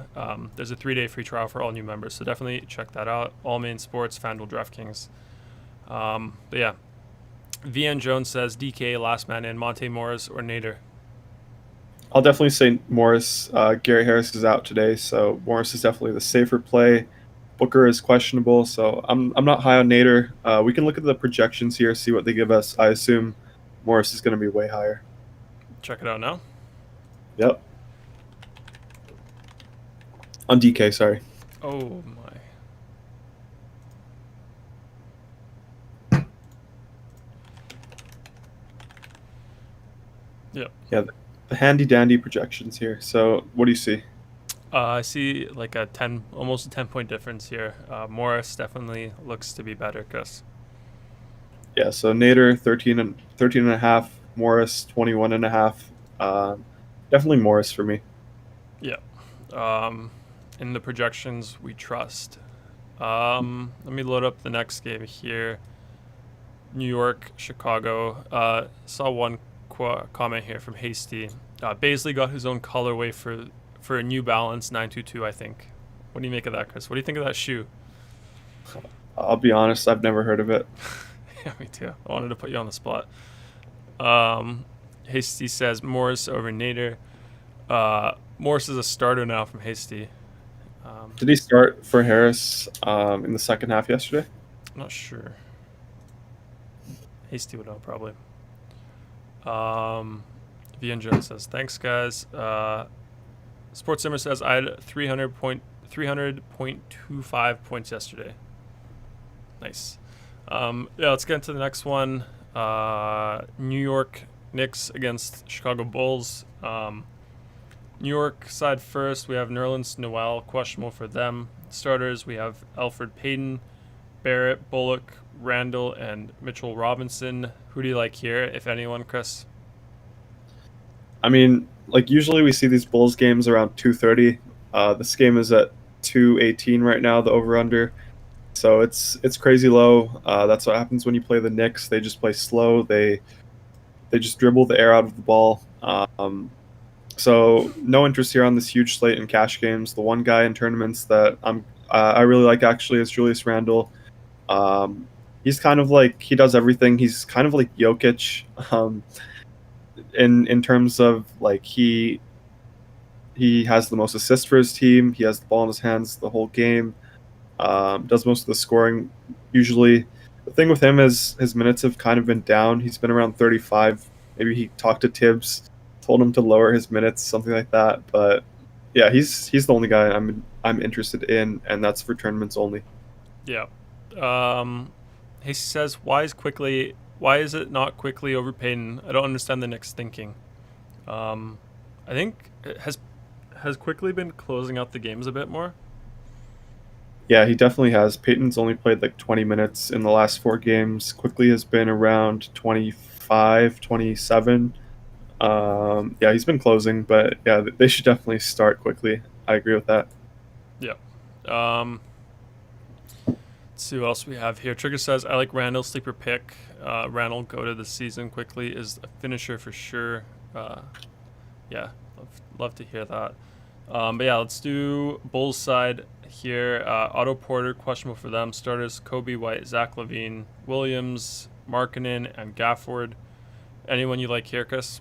there's a 3-day free trial for all new members. So definitely check that out. All main sports, FanDuel, DraftKings. But yeah, VN Jones says DK, last man in, Monte Morris or Nader. I'll definitely say Morris. Gary Harris is out today, so Morris is definitely the safer play. Booker is questionable, so I'm not high on Nader. We can look at the projections here, see what they give us. I assume Morris is going to be way higher. Check it out now. Yep. On DK, sorry. Oh my. Yep. Yeah, the handy dandy projections here. So what do you see? I see like almost a 10-point difference here. Morris definitely looks to be better, Chris. Yeah, so Nader 13 and a half, Morris 21 and a half. Definitely Morris for me. Yeah. In the projections, we trust. Let me load up the next game here. New York, Chicago. Saw one comment here from Hasty. Baisley got his own colorway for a New Balance 922, I think. What do you make of that, Chris? What do you think of that shoe? I'll be honest, I've never heard of it. Yeah, me too. I wanted to put you on the spot. Hasty says Morris over Nader. Morris is a starter now from Hasty. Did he start for Harris in the second half yesterday? I'm not sure. Hasty would know probably. VN Jones says, thanks guys. Sports Simmer says I had 300.25 points yesterday. Nice. Yeah, let's get into the next one. New York Knicks against Chicago Bulls. New York side first, we have Nerlens Noel, questionable for them. Starters, we have Alfred Payton, Barrett, Bullock, Randall, and Mitchell Robinson. Who do you like here, if anyone, Chris? I mean, like usually we see these Bulls games around 2:30. This game is at 2:18 right now, the over/under. So it's crazy low. That's what happens when you play the Knicks. They just play slow. They just dribble the air out of the ball. So no interest here on this huge slate in cash games. The one guy in tournaments that I really like actually is Julius Randle. He's kind of like, he does everything. He's kind of like Jokic in terms of like he has the most assists for his team. He has the ball in his hands the whole game. Does most of the scoring usually. The thing with him is his minutes have kind of been down. He's been around 35. Maybe he talked to Tibbs, told him to lower his minutes, something like that. But yeah, he's the only guy I'm interested in, and that's for tournaments only. Yeah. He says, why is it not quickly over Payton? I don't understand the Knicks thinking. I think has quickly been closing out the games a bit more. Yeah, he definitely has. Peyton's only played like 20 minutes in the last 4 games. Quickly has been around 25, 27. Yeah, he's been closing, but yeah, they should definitely start quickly. I agree with that. Yeah. Let's see what else we have here. Trigger says, I like Randall, sleeper pick. Randall, go to the season quickly, is a finisher for sure. Yeah, love to hear that. But yeah, let's do Bulls side here. Otto Porter, questionable for them. Starters: Kobe White, Zach LaVine, Williams, Markkinen, and Gafford. Anyone you like here, Chris?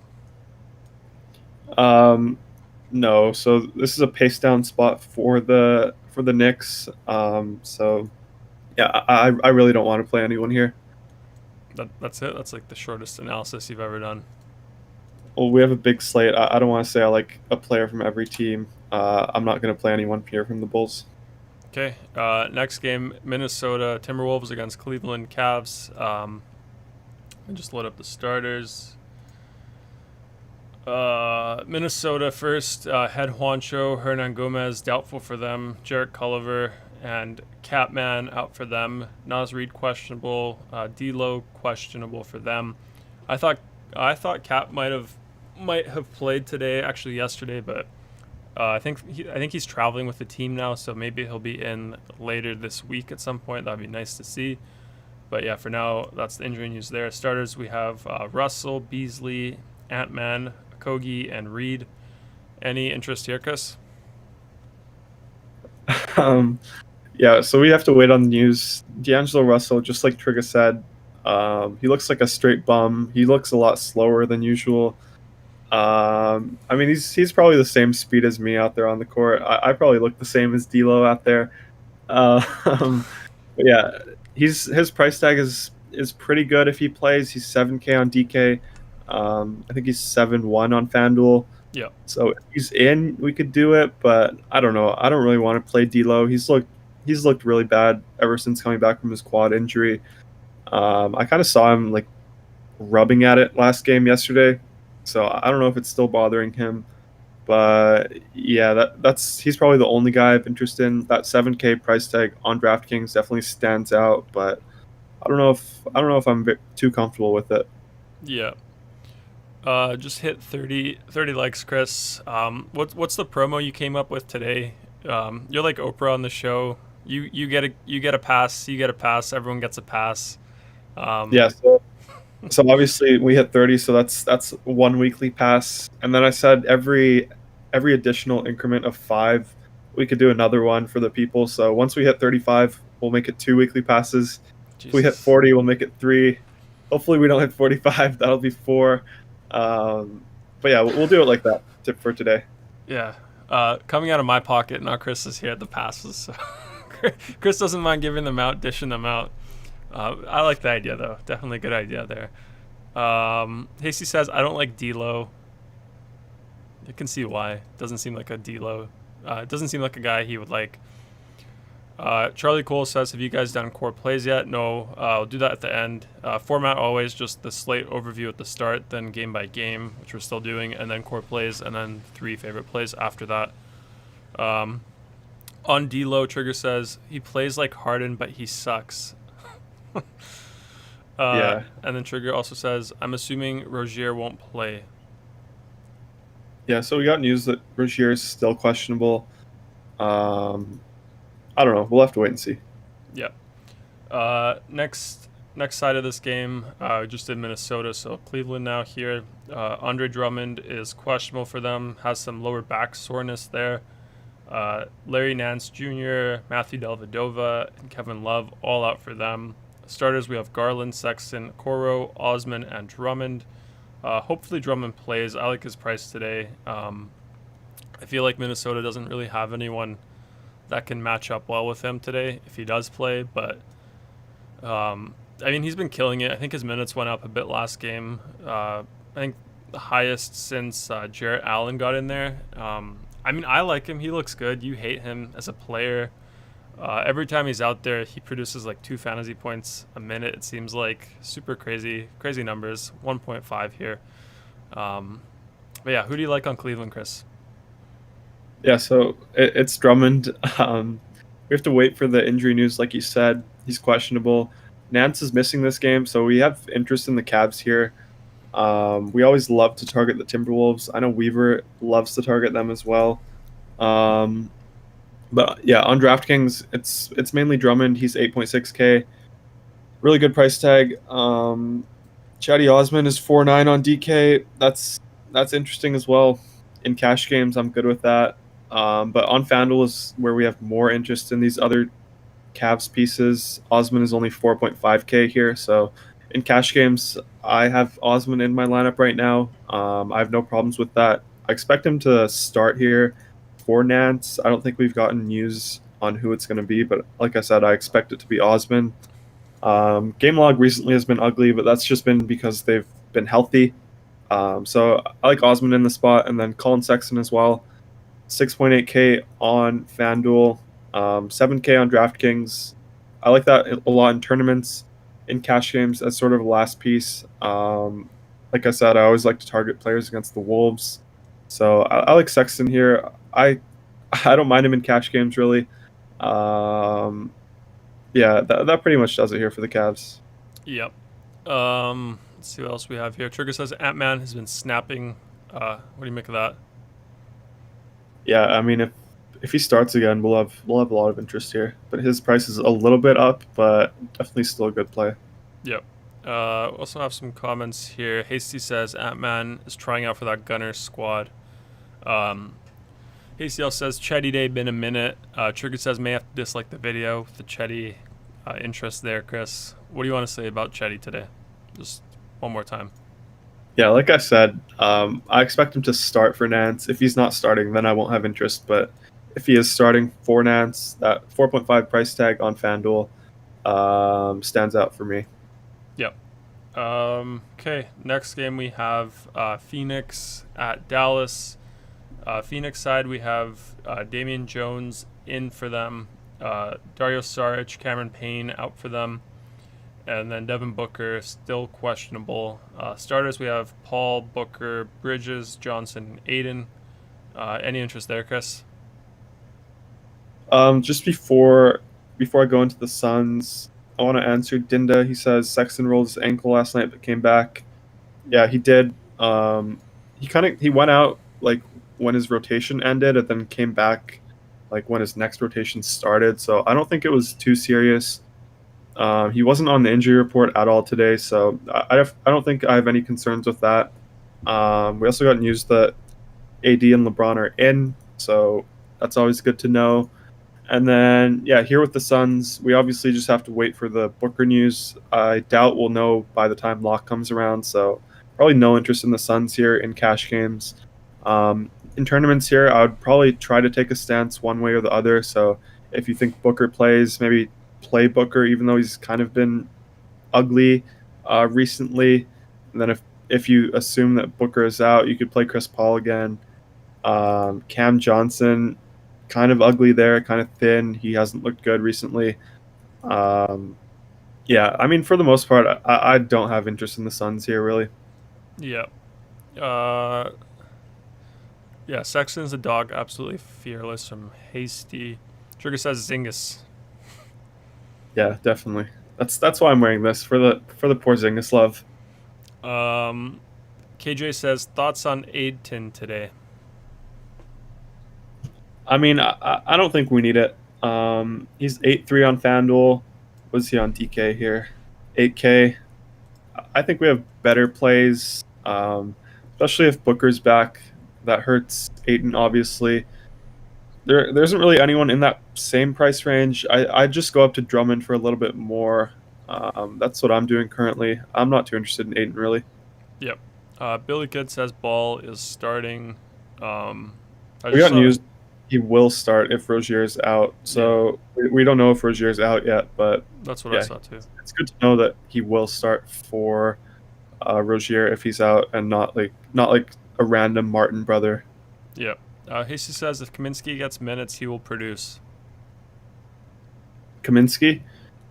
No. So this is a pace down spot for the Knicks. So yeah, I really don't want to play anyone here. That's it. That's like the shortest analysis you've ever done. Well, we have a big slate. I don't want to say I like a player from every team. I'm not going to play anyone here from the Bulls. Okay. Next game: Minnesota Timberwolves against Cleveland Cavs. And just load up the starters. Minnesota first. Head Juancho, Hernan Gomez doubtful for them. Jarrett Culliver and Catman out for them. Naz Reid questionable. D'Lo questionable for them. I thought Cap might have played today, actually yesterday, but I think he's traveling with the team now, so maybe he'll be in later this week at some point. That'd be nice to see. But yeah, for now, that's the injury news there. Starters, we have Russell, Beasley, Ant-Man, Kogi, and Reed. Any interest here, Chris? um, yeah, so we have to wait on the news. D'Angelo Russell, just like Trigger said, he looks like a straight bum. He looks a lot slower than usual. I mean, he's probably the same speed as me out there on the court. I probably look the same as D'Lo out there. But yeah, his price tag is pretty good if he plays. He's 7K on DK. I think he's 7-1 on FanDuel. Yeah. So if he's in, we could do it, but I don't know. I don't really want to play D'Lo. He's looked really bad ever since coming back from his quad injury. I kind of saw him like rubbing at it last game yesterday, so I don't know if it's still bothering him. But yeah, that's he's probably the only guy of interest in. That 7K price tag on DraftKings definitely stands out, but I don't know if I'm too comfortable with it. Yeah. Just hit 30 likes, Chris. What's the promo you came up with today? You're like Oprah on the show. You get a pass. You get a pass. Everyone gets a pass. Yeah. So obviously we hit 30, so that's one weekly pass, and then I said every additional increment of 5, we could do another one for the people. So once we hit 35, we'll make it 2 weekly passes. Jesus. If we hit 40, we'll make it 3. Hopefully we don't hit 45. That'll be 4. But yeah, we'll do it like that for today. Yeah. Coming out of my pocket, not Chris's here at the passes. So Chris doesn't mind giving them out, dishing them out. I like the idea, though. Definitely a good idea there. Hasty says, I don't like D'Lo. You can see why. Doesn't seem like a D'Lo. It doesn't seem like a guy he would like. Charlie Cole says, have you guys done core plays yet? No. I'll do that at the end. Format always just the slate overview at the start, then game by game, which we're still doing, and then core plays, and then 3 favorite plays after that. On D'Lo, Trigger says, he plays like Harden, but he sucks. Yeah. And then Trigger also says, I'm assuming Rozier won't play. Yeah, so we got news that Rozier is still questionable. I don't know. We'll have to wait and see. Yeah. Next side of this game, just in Minnesota, so Cleveland now here. Andre Drummond is questionable for them, has some lower back soreness there. Larry Nance Jr., Matthew Dellavedova, and Kevin Love all out for them. Starters, we have Garland, Sexton, Coro, Osman, and Drummond. Hopefully Drummond plays. I like his price today. I feel like Minnesota doesn't really have anyone that can match up well with him today if he does play. But, I mean, he's been killing it. I think his minutes went up a bit last game. I think the highest since Jarrett Allen got in there. I mean, I like him. He looks good. You hate him as a player. Every time he's out there, he produces like 2 fantasy points a minute. It seems like super crazy numbers. 1.5 here. But yeah, who do you like on Cleveland, Chris? Yeah, so it's Drummond. We have to wait for the injury news, like you said. He's questionable. Nance is missing this game, so we have interest in the Cavs here. We always love to target the Timberwolves. I know Weaver loves to target them as well. But yeah, on DraftKings, it's mainly Drummond. He's 8.6K. Really good price tag. Chatty Osman is 4.9 on DK. That's interesting as well. In cash games, I'm good with that. But on FanDuel is where we have more interest in these other Cavs pieces. Osman is only 4.5K here. So in cash games, I have Osman in my lineup right now. I have no problems with that. I expect him to start here for Nance. I don't think we've gotten news on who it's going to be, but like I said, I expect it to be Osman. Game log recently has been ugly, but that's just been because they've been healthy. So I like Osman in the spot, and then Colin Sexton as well. 6.8K on FanDuel, 7K on DraftKings. I like that a lot in tournaments, in cash games as sort of a last piece. Like I said, I always like to target players against the Wolves, so I like Sexton here. I don't mind him in cash games really. Um, yeah, that pretty much does it here for the Cavs. Yep. Let's see what else we have here. Trigger says Ant-Man has been snapping. What do you make of that? Yeah, I mean if he starts again, we'll have a lot of interest here. But his price is a little bit up, but definitely still a good play. Yep. Also have some comments here. Hasty says Ant-Man is trying out for that Gunner squad. Hasty also says Chetty Day been a minute. Trigger says may have to dislike the video with the Chetty interest there. Chris, what do you want to say about Chetty today? Just one more time. Yeah, like I said, I expect him to start for Nance. If he's not starting, then I won't have interest. But if he is starting for Nance, that 4.5 price tag on FanDuel stands out for me. Yep. Okay, next game we have Phoenix at Dallas. Phoenix side, we have Damian Jones in for them. Dario Saric, Cameron Payne out for them. And then Devin Booker still questionable. Starters, we have Paul, Booker, Bridges, Johnson, Aiden. Any interest there, Chris? Just before I go into the Suns, I want to answer Dinda. He says Sexton rolled his ankle last night but came back. Yeah, he did. He went out like when his rotation ended and then came back like when his next rotation started. So I don't think it was too serious. He wasn't on the injury report at all today, so I don't think I have any concerns with that. We also got news that AD and LeBron are in, so that's always good to know. And then, yeah, here with the Suns, we obviously just have to wait for the Booker news. I doubt we'll know by the time lock comes around, so probably no interest in the Suns here in cash games. In tournaments here, I would probably try to take a stance one way or the other. So if you think Booker plays, maybe play Booker, even though he's kind of been ugly recently. And then if you assume that Booker is out, you could play Chris Paul again. Cam Johnson, kind of ugly there, kind of thin. He hasn't looked good recently. Yeah, I mean, for the most part, I don't have interest in the Suns here, really. Yeah. Yeah, Sexton's a dog, absolutely fearless from Hasty. Trigger says Zingas. Yeah, definitely. That's why I'm wearing this for the Porzingis love. KJ says thoughts on Aiden today. I mean, I don't think we need it. He's 8.3 on FanDuel. Was he on DK here? 8K. I think we have better plays, especially if Booker's back. That hurts Aiden, obviously. There isn't really anyone in that same price range. I'd just go up to Drummond for a little bit more. That's what I'm doing currently. I'm not too interested in Aiden, really. Yep. Billy Good says Ball is starting. We got news he will start if Rozier's out. So we don't know if Rozier's out yet, but that's what I saw too. It's good to know that he will start for Rozier if he's out, and not like a random Martin brother. Yep. Hasty says if Kaminsky gets minutes, he will produce. Kaminsky?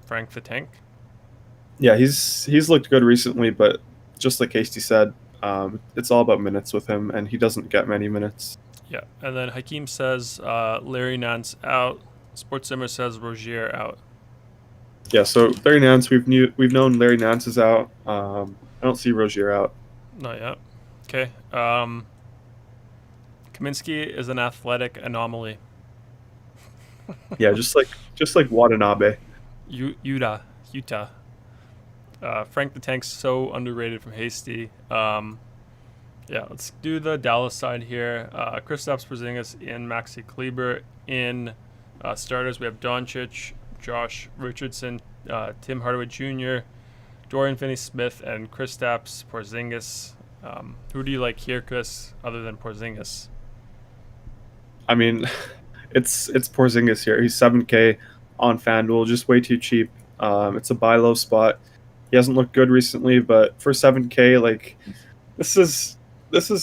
Frank the Tank? Yeah, he's looked good recently, but just like Hasty said, it's all about minutes with him, and he doesn't get many minutes. Yeah, and then Hakeem says Larry Nance out. Sports Simmer says Rozier out. Yeah, so Larry Nance, we've known Larry Nance is out. I don't see Rozier out. Not yet. Okay. Kaminsky is an athletic anomaly. Yeah, just like Watanabe. Utah. Frank the Tank's so underrated from Hasty. Yeah, let's do the Dallas side here. Kristaps Porzingis in Maxi Kleber. In starters, we have Doncic, Josh Richardson, Tim Hardaway Jr., Dorian Finney-Smith, and Kristaps Porzingis. Who do you like here, Chris, other than Porzingis? I mean, it's Porzingis here. He's 7K on FanDuel, just way too cheap. It's a buy low spot. He hasn't looked good recently, but for 7K, like this is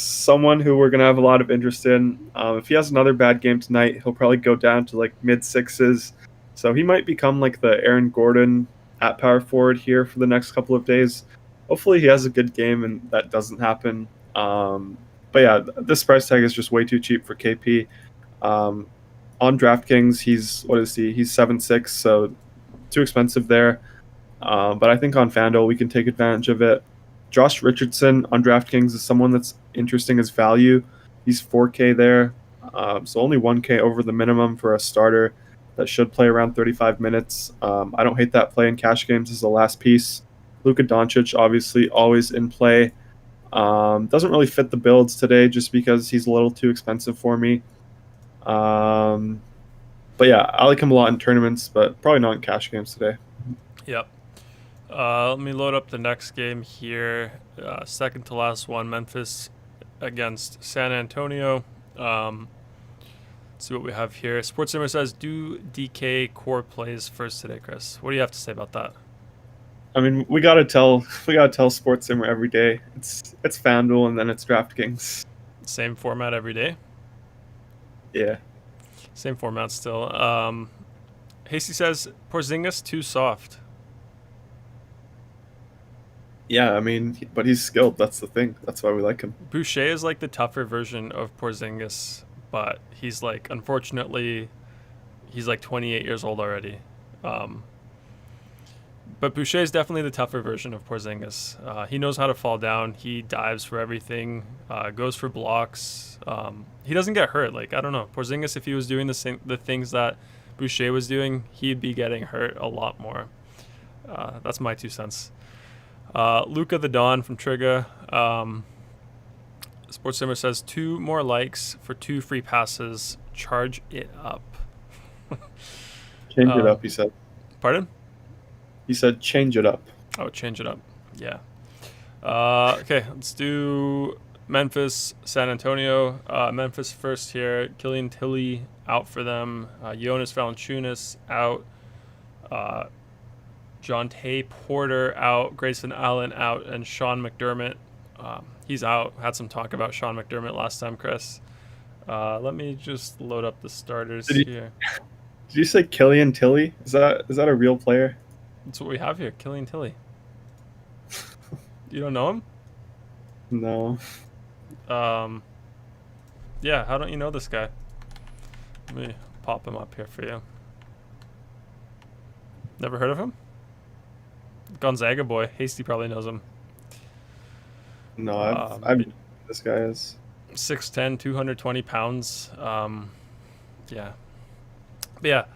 someone who we're gonna have a lot of interest in. If he has another bad game tonight, he'll probably go down to like mid sixes. So he might become like the Aaron Gordon at power forward here for the next couple of days. Hopefully he has a good game and that doesn't happen. But yeah, this price tag is just way too cheap for KP. Um, on DraftKings, he's what is he? He's 7.6, so too expensive there. But I think on FanDuel we can take advantage of it. Josh Richardson on DraftKings is someone that's interesting as value. He's 4K there, so only 1K over the minimum for a starter that should play around 35 minutes. I don't hate that play in cash games as the last piece. Luka Doncic, obviously, always in play. Doesn't really fit the builds today just because he's a little too expensive for me. But yeah, I like him a lot in tournaments, but probably not in cash games today. Yep. Let me load up the next game here. Second to last one, Memphis against San Antonio. Let's see what we have here. SportsCenter says, do DK core plays first today, Chris. What do you have to say about that? I mean, we gotta tell SportsCenter every day. It's FanDuel and then it's DraftKings. Same format every day? Yeah. Same format still. Hasty says, Porzingis too soft. Yeah, I mean, but he's skilled. That's the thing. That's why we like him. Boucher is like the tougher version of Porzingis, but he's like, unfortunately, he's like 28 years old already. But Boucher is definitely the tougher version of Porzingis. He knows how to fall down. He dives for everything, goes for blocks. He doesn't get hurt. Like, I don't know. Porzingis, if he was doing the things that Boucher was doing, he'd be getting hurt a lot more. That's my 2 cents. Luka the Don from Trigger. SportsCenter says 2 more likes for 2 free passes. Charge it up. Change it up, he said. Pardon? He said change it up. Oh, change it up. Yeah. Okay, let's do Memphis, San Antonio. Memphis first here. Killian Tilly out for them. Jonas Valanciunas out. Jonte Porter out. Grayson Allen out. And Sean McDermott. He's out. Had some talk about Sean McDermott last time, Chris. Let me just load up the starters here. Did you say Killian Tilly? Is that a real player? That's what we have here. Killian Tilly. You don't know him? No. Yeah, how don't you know this guy? Let me pop him up here for you. Never heard of him? Gonzaga boy. Hasty probably knows him. No, I've this guy is 6'10", 220 pounds. Yeah. But yeah,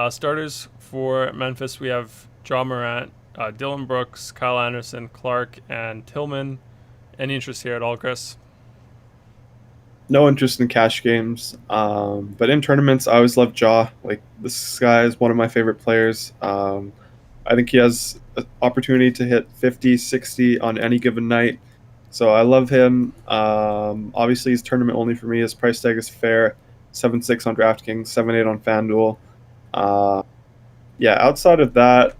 starters for Memphis, we have Ja Morant, Dylan Brooks, Kyle Anderson, Clark, and Tillman. Any interest here at all, Chris? no interest in cash games. But in tournaments, I always love Ja. Like, this guy is one of my favorite players. I think he has an opportunity to hit 50, 60 on any given night. So I love him. Obviously, he's tournament only for me. His price tag is fair. 7.6 on DraftKings, 7.8 on FanDuel. Yeah, outside of that,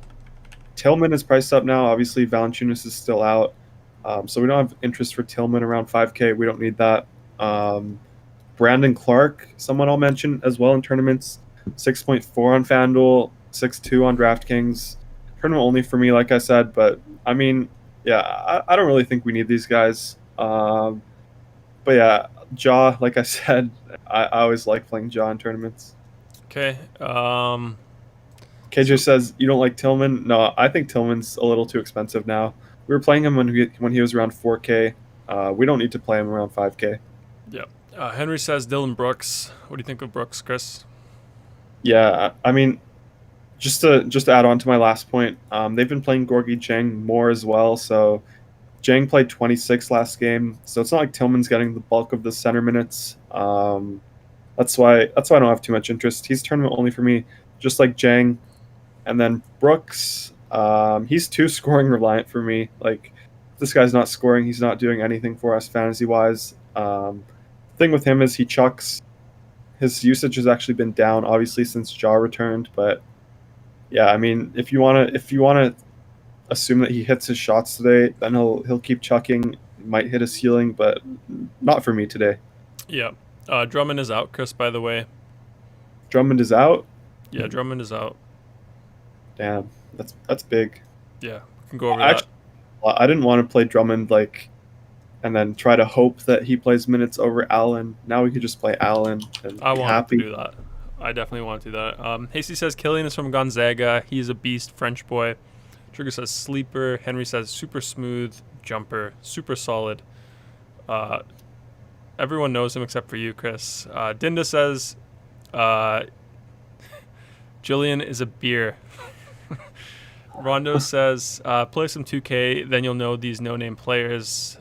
Tillman is priced up now. Obviously, Valanciunas is still out. So we don't have interest for Tillman around 5K. We don't need that. Brandon Clark, someone I'll mention as well in tournaments. 6.4 on FanDuel, 6.2 on DraftKings. Tournament only for me, like I said. But, I mean, yeah, I don't really think we need these guys. But, yeah, Ja, like I said, I always like playing Ja in tournaments. Okay. KJ says you don't like Tillman. No, I think Tillman's a little too expensive now. We were playing him when he was around 4K. We don't need to play him around 5K. Yep. Henry says Dylan Brooks. What do you think of Brooks, Chris? Yeah, I mean, just to add on to my last point, they've been playing Gorgie Chang more as well. So Jang played 26 last game, so it's not like Tillman's getting the bulk of the center minutes. That's why I don't have too much interest. He's tournament only for me, just like Jang. And then Brooks, he's too scoring reliant for me. Like, this guy's not scoring, he's not doing anything for us fantasy wise. Thing with him is he chucks. His usage has actually been down, obviously, since Jaw returned. But yeah, I mean, if you wanna assume that he hits his shots today, then he'll keep chucking. Might hit a ceiling, but not for me today. Yeah. Drummond is out, Chris, by the way. Drummond is out. Yeah, Drummond is out. Damn, that's big. Yeah, we can go over that. I didn't want to play Drummond and then try to hope that he plays minutes over Allen. Now we could just play Allen and I be want happy. to do that. I definitely want to do that. Hasty says Killian is from Gonzaga. He's a beast, French boy. Trigger says sleeper. Henry says super smooth jumper, super solid. Everyone knows him except for you, Chris. Dinda says Jillian is a beer. Rondo says play some 2K, then you'll know these no-name players.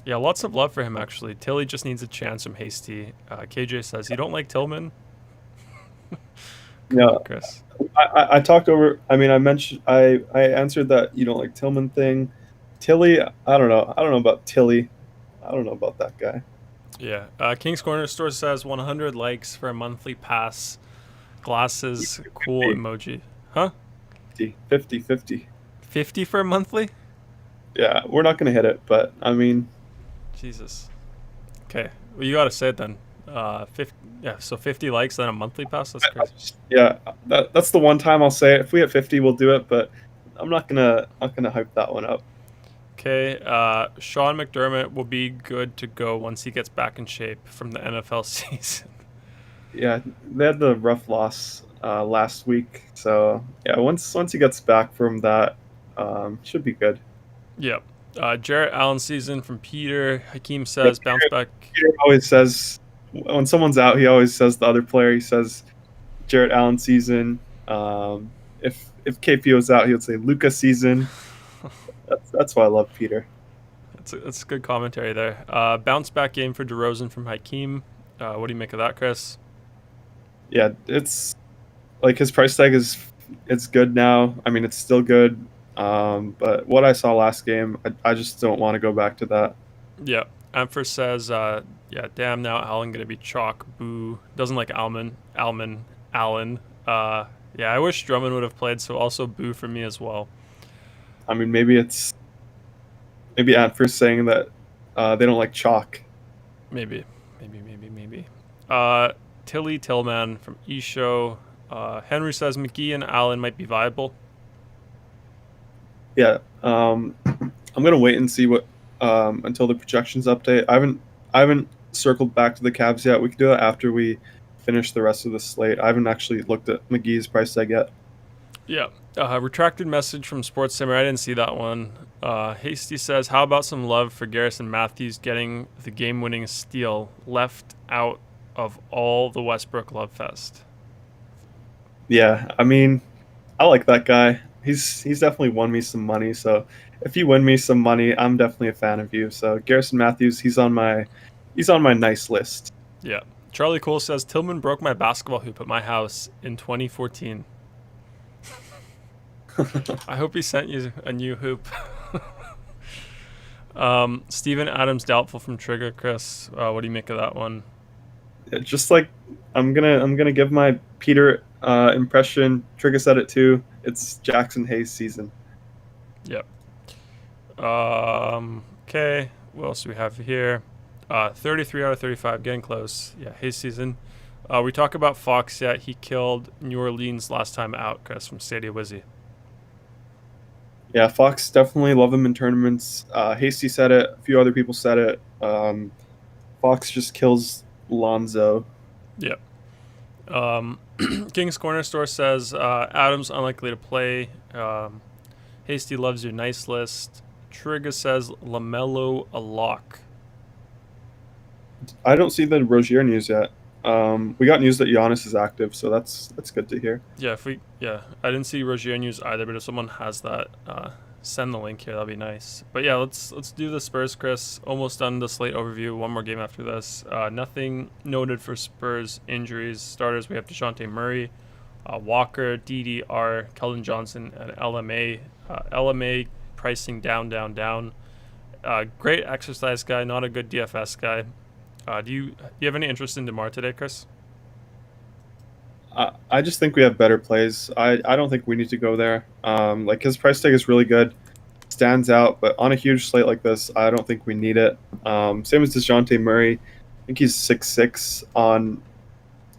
Yeah, lots of love for him, actually. Tilly just needs a chance from Hasty. KJ says, you don't like Tillman? No, Chris. I talked over. I mean, I answered that you don't like Tillman thing. Tilly, I don't know. I don't know about Tilly. I don't know about that guy. Yeah. King's Corner Store says 100 likes for a monthly pass. Glasses, cool emoji. Huh? 50. 50 for a monthly? Yeah, we're not going to hit it, but I mean. Jesus. Okay. Well, you got to say it then. 50, yeah, so 50 likes, then a monthly pass? That's crazy. Yeah, that's the one time I'll say it. If we hit 50, we'll do it, but I'm not gonna hype that one up. Okay, Sean McDermott will be good to go once he gets back in shape from the NFL season. Yeah, they had the rough loss last week, so yeah, once he gets back from that, should be good. Yep. Jarrett Allen season from Peter. Hakeem says bounce back. Peter always says when someone's out, he always says the other player. He says Jarrett Allen season. If KPO's out, he would say Luka season. That's why I love Peter. That's good commentary there. Bounce back game for DeRozan from Hakeem. What do you make of that, Chris? Yeah, it's like his price tag it's good now. I mean, it's still good. But what I saw last game, I just don't want to go back to that. Yeah. Ampher says, yeah, damn, now Allen going to be chalk. Boo. Doesn't like Allen. Yeah, I wish Drummond would have played, so also boo for me as well. I mean, maybe Ampher's saying that they don't like chalk. Maybe. Tilly Tillman from eShow. Henry says McGee and Allen might be viable. Yeah, I'm gonna wait and see what until the projections update. I haven't circled back to the Cavs yet. We can do that after we finish the rest of the slate. I haven't actually looked at McGee's price tag yet. Yeah. Retracted message from Sports Simmer. I didn't see that one. Hasty says, how about some love for Garrison Matthews getting the game-winning steal left out of all the Westbrook Love Fest? Yeah, I mean, I like that guy. He's definitely won me some money. So if you win me some money, I'm definitely a fan of you. So Garrison Matthews, he's on my nice list. Yeah. Charlie Cole says Tillman broke my basketball hoop at my house in 2014. I hope he sent you a new hoop. Steven Adams doubtful from Trigger. Chris, what do you make of that one? Yeah, just like I'm gonna give my Peter impression. Trigger said it too. It's Jackson Hayes season. Yep. Okay. What else do we have here? 33 out of 35, getting close. Yeah, Hayes season. We talk about Fox yet. He killed New Orleans last time out, Chris, from Stadia Wizzy. Yeah, Fox definitely love him in tournaments. Hasty said it. A few other people said it. Fox just kills Lonzo. Yep. King's Corner Store says Adams unlikely to play. Hasty loves your nice list. Trigger says LaMelo a lock. I don't see the Rozier news yet. We got news that Giannis is active, so that's good to hear. Yeah, I didn't see Rozier news either, but if someone has that, send the link here. That'll be nice. But yeah, let's do the Spurs, Chris. Almost done the slate overview. One more game after this. Nothing noted for Spurs injuries. Starters, we have DeJounte Murray, Walker, DDR, Keldon Johnson, and LMA. LMA pricing down. Great exercise guy, not a good DFS guy. Do you have any interest in DeMar today, Chris? I just think we have better plays. I don't think we need to go there. Like his price tag is really good, stands out, but on a huge slate like this, I don't think we need it. Same as DeJounte Murray. I think he's 6'6" on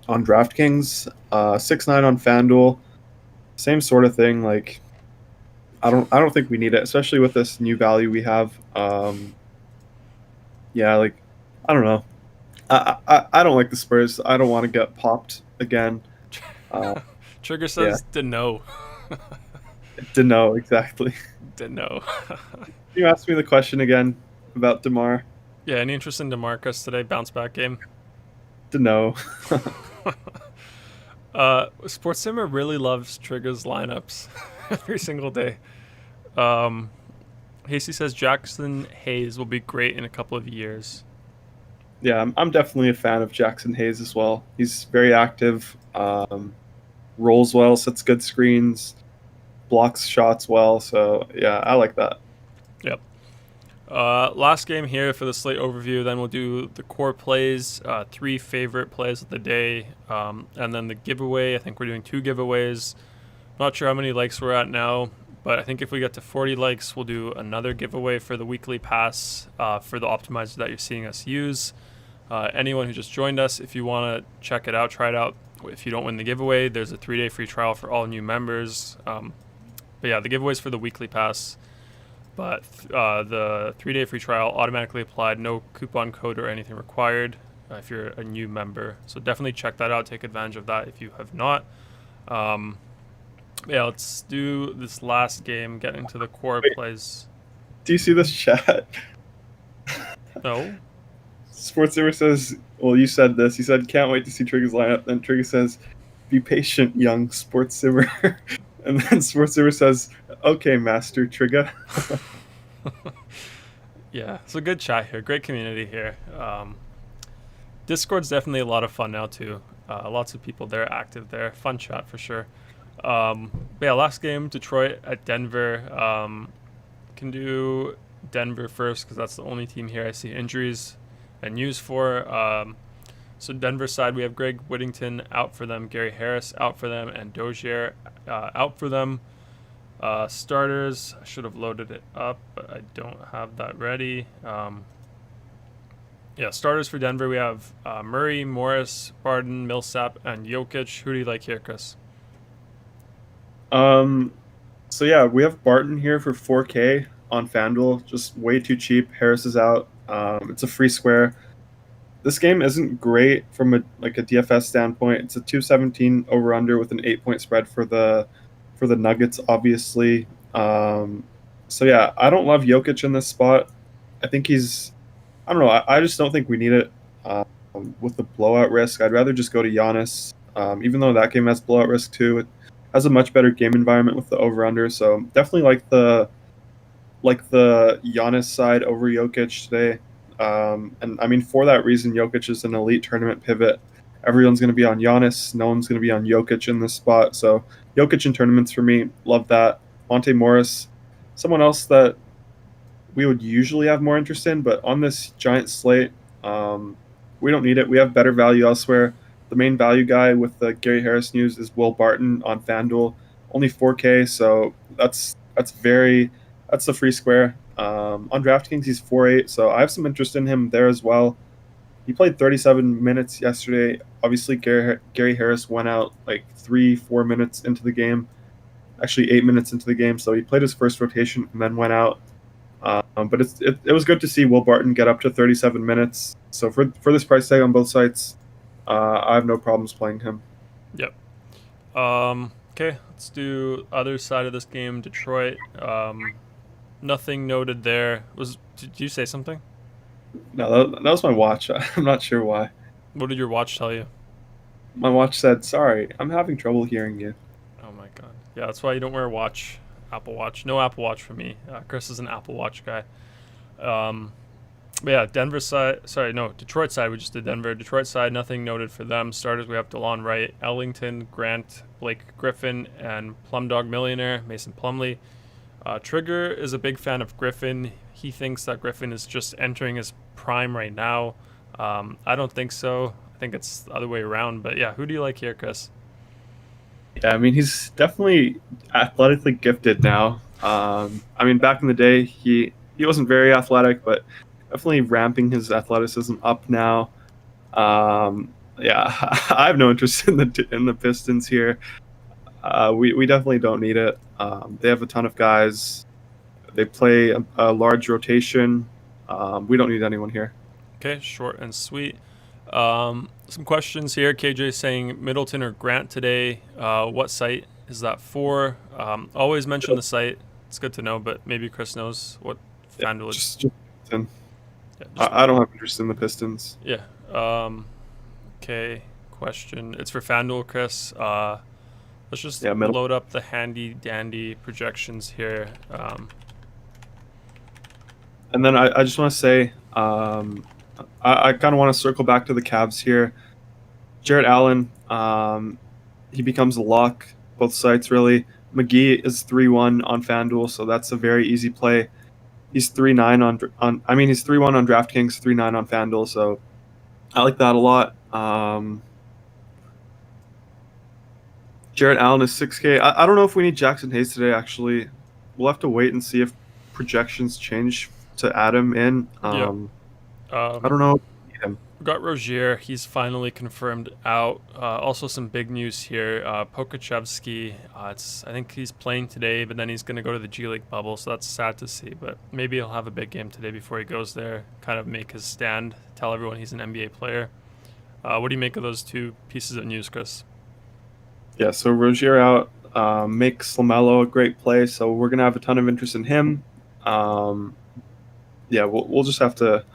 DraftKings, 6'9" on FanDuel. Same sort of thing. Like I don't think we need it, especially with this new value we have. Yeah, like I don't know. I don't like the Spurs. I don't want to get popped again. Trigger says no. To know exactly. To know. You asked me the question again about DeMar. Yeah, any interest in DeMarcus today? Bounce back game. To know. SportsSimmer really loves Trigger's lineups every single day. Hasty says Jackson Hayes will be great in a couple of years. Yeah, I'm definitely a fan of Jackson Hayes as well. He's very active, rolls well, sets good screens, blocks shots well. So yeah, I like that. Yep. Last game here for the slate overview. Then we'll do the core plays, 3 favorite plays of the day, and then the giveaway. I think we're doing 2 giveaways. Not sure how many likes we're at now, but I think if we get to 40 likes, we'll do another giveaway for the weekly pass for the optimizer that you're seeing us use. Anyone who just joined us, if you want to check it out, try it out. If you don't win the giveaway, there's a 3-day free trial for all new members. But yeah, the giveaway's for the weekly pass. But the 3-day free trial automatically applied, no coupon code or anything required if you're a new member. So definitely check that out. Take advantage of that if you have not. Yeah, let's do this last game, get into the core plays. Do you see this chat? No. SportsSimmer says, well, you said this. You said, can't wait to see Trigger's lineup. Then Trigger says, be patient, young SportsSimmer. And then SportsSimmer says, okay, Master Trigger. Yeah, it's a good chat here. Great community here. Discord's definitely a lot of fun now, too. Lots of people there active there. Fun chat for sure. But yeah, last game, Detroit at Denver. Can do Denver first because that's the only team here I see injuries and news for. So Denver side, we have Greg Whittington out for them, Gary Harris out for them, and Dozier out for them. Starters, I should have loaded it up, but I don't have that ready. Yeah, starters for Denver, we have Murray, Morris, Barden, Millsap, and Jokic. Who do you like here, Chris? So yeah, we have Barton here for 4K on FanDuel, just way too cheap. Harris is out. It's a free square. This game isn't great from a DFS standpoint. It's a 217 over under with an 8-point spread for the Nuggets, obviously. So yeah, I don't love Jokic in this spot. I think I don't know. I just don't think we need it with the blowout risk. I'd rather just go to Giannis, even though that game has blowout risk too. It has a much better game environment with the over under. So definitely like the Giannis side over Jokic today. And I mean, for that reason, Jokic is an elite tournament pivot. Everyone's going to be on Giannis. No one's going to be on Jokic in this spot. So Jokic in tournaments for me, love that. Monte Morris, someone else that we would usually have more interest in, but on this giant slate, we don't need it. We have better value elsewhere. The main value guy with the Gary Harris news is Will Barton on FanDuel, only 4K, so that's the free square. On DraftKings, he's 4.8, so I have some interest in him there as well. He played 37 minutes yesterday. Obviously, Gary Harris went out like 3-4 minutes into the game, actually 8 minutes into the game. So he played his first rotation and then went out. But it was good to see Will Barton get up to 37 minutes. So for this price tag on both sites, I have no problems playing him. Yep. Okay, let's do other side of this game, Detroit. Nothing noted there. Did you say something? No, that was my watch. I'm not sure why. What did your watch tell you? My watch said, sorry, I'm having trouble hearing you. Oh my god. Yeah, that's why you don't wear a watch Apple Watch. No Apple Watch for me. Chris is an Apple Watch guy. But yeah, Denver side. Sorry, no, Detroit side. We just did Denver. Detroit side, nothing noted for them. Starters, we have DeLon Wright, Ellington, Grant, Blake Griffin, and Plumdog Millionaire, Mason Plumlee. Trigger is a big fan of Griffin. He thinks that Griffin is just entering his prime right now. I don't think so. I think it's the other way around. But yeah, who do you like here, Chris? Yeah, I mean, he's definitely athletically gifted now. I mean, back in the day, he wasn't very athletic, but definitely ramping his athleticism up now. Yeah, I have no interest in the Pistons here. We definitely don't need it. They have a ton of guys. They play a large rotation. We don't need anyone here. Okay, short and sweet. Some questions here. KJ saying Middleton or Grant today. What site is that for? Always mention the site. It's good to know, but maybe Chris knows what FanDuel is. Just I don't have interest in the Pistons. Yeah. Okay. Question. It's for FanDuel, Chris. Let's just load up the handy dandy projections here. And then I just want to say, I kind of want to circle back to the Cavs here. Jarrett Allen, he becomes a lock, both sites really. McGee is 3-1 on FanDuel, so that's a very easy play. He's 3-9 he's 3-1 on DraftKings, 3-9 on FanDuel, so I like that a lot. Jarrett Allen is 6K. I don't know if we need Jackson Hayes today, actually. We'll have to wait and see if projections change to add him in. I don't know. We got Rozier. He's finally confirmed out. Also, some big news here. Pokachevsky. I think he's playing today, but then he's going to go to the G League bubble, so that's sad to see. But maybe he'll have a big game today before he goes there, kind of make his stand, tell everyone he's an NBA player. What do you make of those two pieces of news, Chris? Yeah, so Rozier out makes LaMelo a great play, so we're going to have a ton of interest in him. Yeah, we'll just have to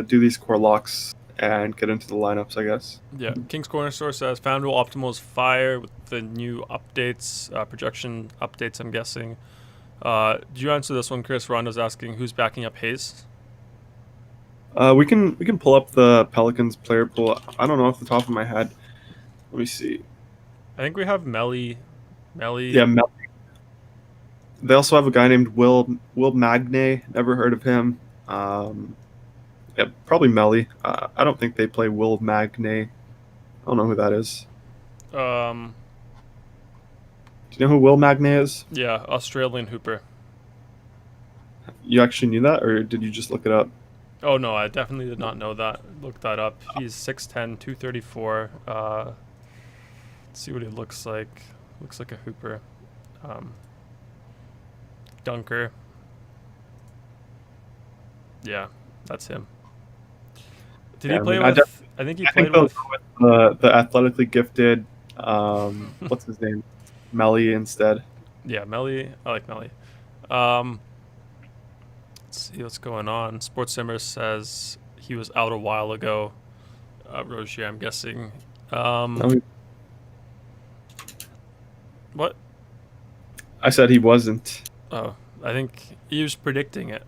do these core locks and get into the lineups, I guess. Yeah, King's Corner Store says FanDuel Optimal is fire with the new updates, projection updates, I'm guessing. Did you answer this one, Chris? Rondo's asking who's backing up Hayes? We can pull up the Pelicans player pool. I don't know off the top of my head. Let me see. I think we have Melly. Yeah, Melly. They also have a guy named Will Magne. Never heard of him. Yeah, probably Melly. I don't think they play Will Magne. I don't know who that is. Do you know who Will Magne is? Yeah, Australian hooper. You actually knew that, or did you just look it up? Oh, no, I definitely did not know that. Look that up. He's 6'10", 234. Let's see what he looks like. Looks like a hooper. Dunker. Yeah, that's him. Did he play with... I think he played with the athletically gifted, what's his name? Melly instead. Yeah, Melly. I like Melly. Let's see what's going on. Sports Simmer says he was out a while ago. Rozier, I'm guessing. What? I said he wasn't. Oh, I think he was predicting it.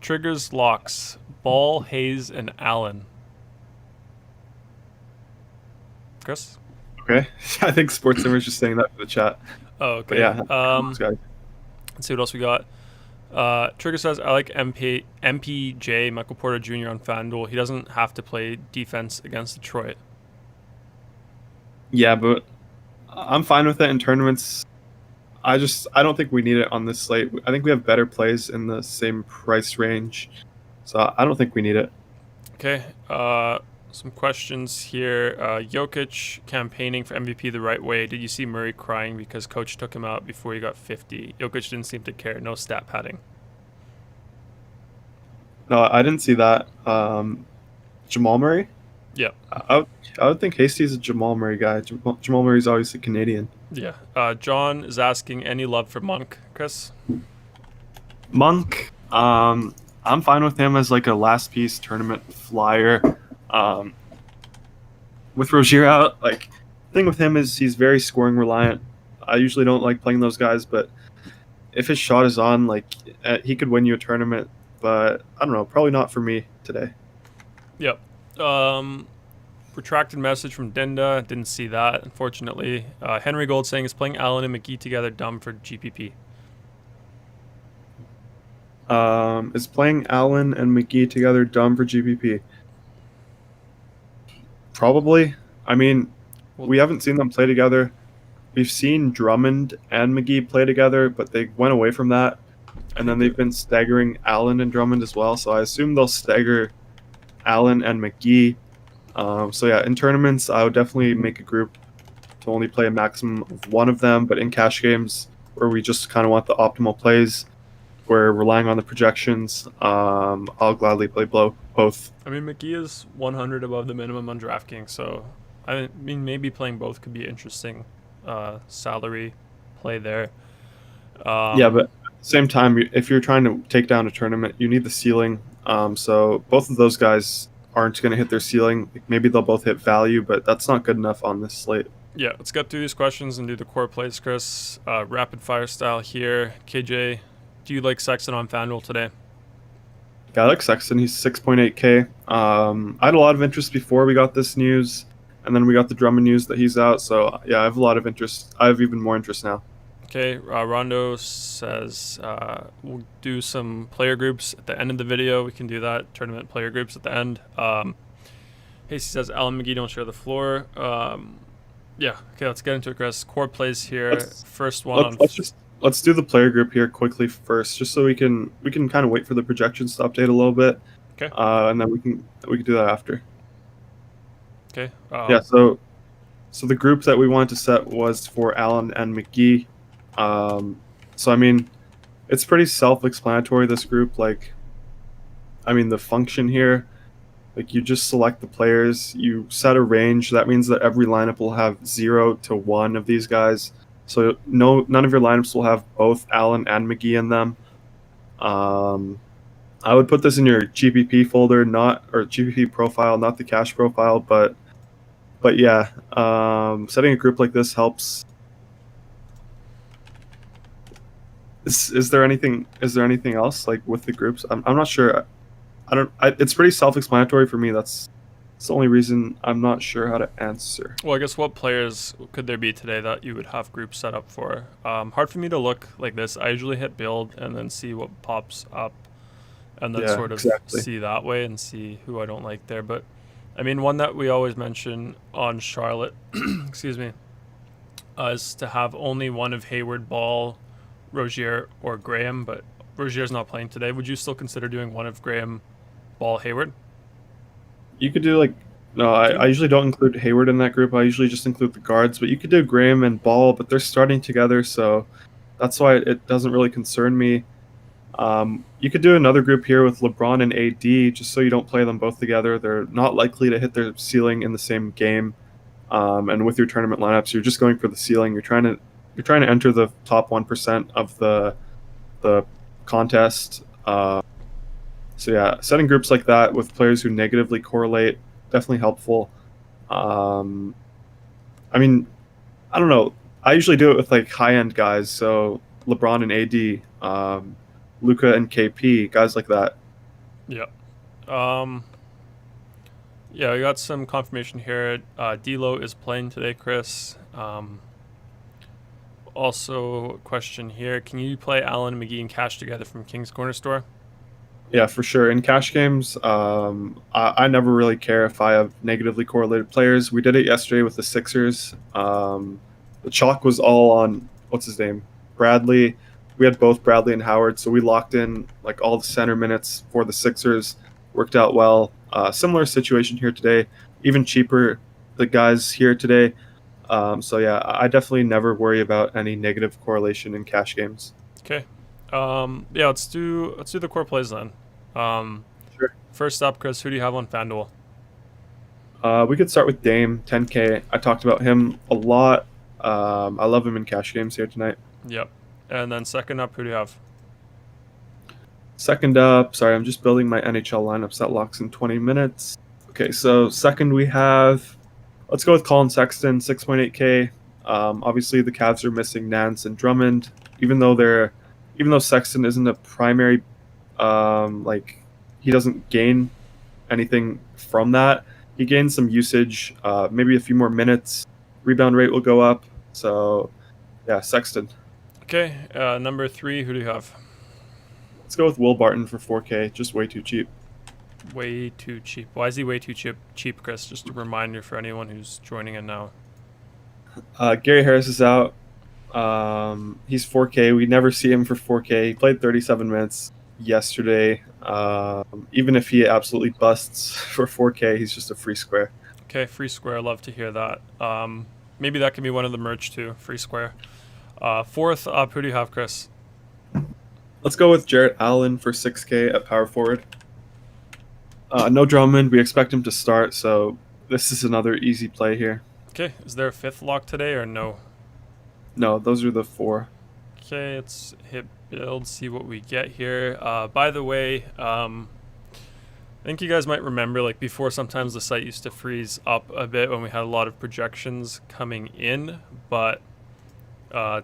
Triggers locks. Ball, Hayes, and Allen. Chris? Okay. I think Sports Simmer's just saying that for the chat. Oh, okay. But yeah. Let's see what else we got. Trigger says, I like MPJ, Michael Porter Jr. on FanDuel. He doesn't have to play defense against Detroit. Yeah, but I'm fine with it in tournaments. I don't think we need it on this slate. I think we have better plays in the same price range. So I don't think we need it. Okay. Some questions here. Jokic campaigning for MVP the right way. Did you see Murray crying because coach took him out before he got 50? Jokic didn't seem to care. No stat padding. No, I didn't see that. Jamal Murray? Yeah. I would think Hasty's a Jamal Murray guy. Jamal Murray's obviously Canadian. Yeah. John is asking any love for Monk, Chris? Monk, I'm fine with him as like a last piece tournament flyer. With Rozier out, like, the thing with him is he's very scoring reliant. I usually don't like playing those guys, but if his shot is on, like he could win you a tournament. But I don't know, probably not for me today. Yep. Retracted message from Denda. Didn't see that, unfortunately. Henry Gold saying is playing Allen and McGee together dumb for GPP. Is playing Allen and McGee together dumb for GPP? Probably. I mean, we haven't seen them play together. We've seen Drummond and McGee play together, but they went away from that. And then they've been staggering Allen and Drummond as well. So I assume they'll stagger Allen and McGee. So yeah, in tournaments, I would definitely make a group to only play a maximum of one of them. But in cash games, where we just kind of want the optimal plays, we're relying on the projections, I'll gladly play both. I mean, McGee is 100 above the minimum on DraftKings, so I mean, maybe playing both could be interesting salary play there. Yeah, but at the same time, if you're trying to take down a tournament, you need the ceiling. So both of those guys aren't going to hit their ceiling. Maybe they'll both hit value, but that's not good enough on this slate. Yeah, let's get through these questions and do the core plays, Chris. Rapid fire style here. KJ, do you like Sexton on FanDuel today? Yeah, I like Sexton. He's 6.8K. I had a lot of interest before we got this news, and then we got the Drummond news that he's out. So yeah, I have a lot of interest. I have even more interest now. Okay, Rondo says we'll do some player groups at the end of the video. We can do that, tournament player groups at the end. Hasty says Allen McGee don't share the floor. Yeah, okay, let's get into it, Chris. Core plays here. First one. Let's do the player group here quickly first, just so we can kind of wait for the projections to update a little bit. Okay. And then we can do that after. Okay. Yeah. So the group that we wanted to set was for Allen and McGee. So I mean, it's pretty self-explanatory, this group. Like, I mean, the function here, like you just select the players, you set a range. That means that every lineup will have 0 to 1 of these guys. So none of your lineups will have both Allen and McGee in them. I would put this in your GPP folder, or GPP profile, not the cash profile. But yeah, setting a group like this helps. Is there anything else like with the groups? I'm not sure. It's pretty self-explanatory for me. That's the only reason I'm not sure how to answer. Well, I guess what players could there be today that you would have groups set up for? Hard for me to look like this. I usually hit build and then see what pops up, and then see that way and see who I don't like there. But I mean, one that we always mention on Charlotte, excuse me, is to have only one of Hayward, Ball, Rozier, or Graham. But Rozier's not playing today. Would you still consider doing one of Graham, Ball, Hayward? You could do I usually don't include Hayward in that group. I usually just include the guards, but you could do Graham and Ball, but they're starting together, so that's why it doesn't really concern me. You could do another group here with LeBron and AD, just so you don't play them both together. They're not likely to hit their ceiling in the same game. And with your tournament lineups, you're just going for the ceiling. You're trying to enter the top 1% of the contest. So yeah, setting groups like that with players who negatively correlate, definitely helpful. I mean, I don't know. I usually do it with like high-end guys, so LeBron and AD, Luka and KP, guys like that. Yeah. Yeah, we got some confirmation here. D'Lo is playing today, Chris. Also, a question here. Can you play Allen and McGee and cash together from King's Corner Store? Yeah, for sure. In cash games, I never really care if I have negatively correlated players. We did it yesterday with the Sixers. The chalk was all on, what's his name? Bradley. We had both Bradley and Howard, so we locked in like all the center minutes for the Sixers. Worked out well. Similar situation here today. Even cheaper, the guys here today. So yeah, I definitely never worry about any negative correlation in cash games. Okay. Yeah, let's do the core plays then. Sure. First up, Chris, who do you have on FanDuel? We could start with Dame, 10K. I talked about him a lot. I love him in cash games here tonight. Yep. And then second up, who do you have? Second up, sorry, I'm just building my NHL lineups. That locks in 20 minutes. Okay, so second we have, let's go with Colin Sexton, 6.8K. Obviously, the Cavs are missing Nance and Drummond, even though Sexton isn't a primary, like he doesn't gain anything from that. He gains some usage, maybe a few more minutes. Rebound rate will go up. So, yeah, Sexton. Okay, number 3, who do you have? Let's go with Will Barton for 4K. Just way too cheap. Way too cheap. Why is he way too cheap, Chris? Just a reminder for anyone who's joining in now. Gary Harris is out. He's 4K. We never see him for 4K. He played 37 minutes yesterday. Even if he absolutely busts for 4K, he's just a free square. Okay, free square. Love to hear that. Maybe that can be one of the merch too. Free square. Fourth up, who do you have, Chris? Let's go with Jarrett Allen for 6K at power forward. No Drummond. We expect him to start, so this is another easy play here. Okay, is there a 5th lock today or no? No, those are the 4. Okay, let's hit build, see what we get here. By the way, I think you guys might remember, like before, sometimes the site used to freeze up a bit when we had a lot of projections coming in, but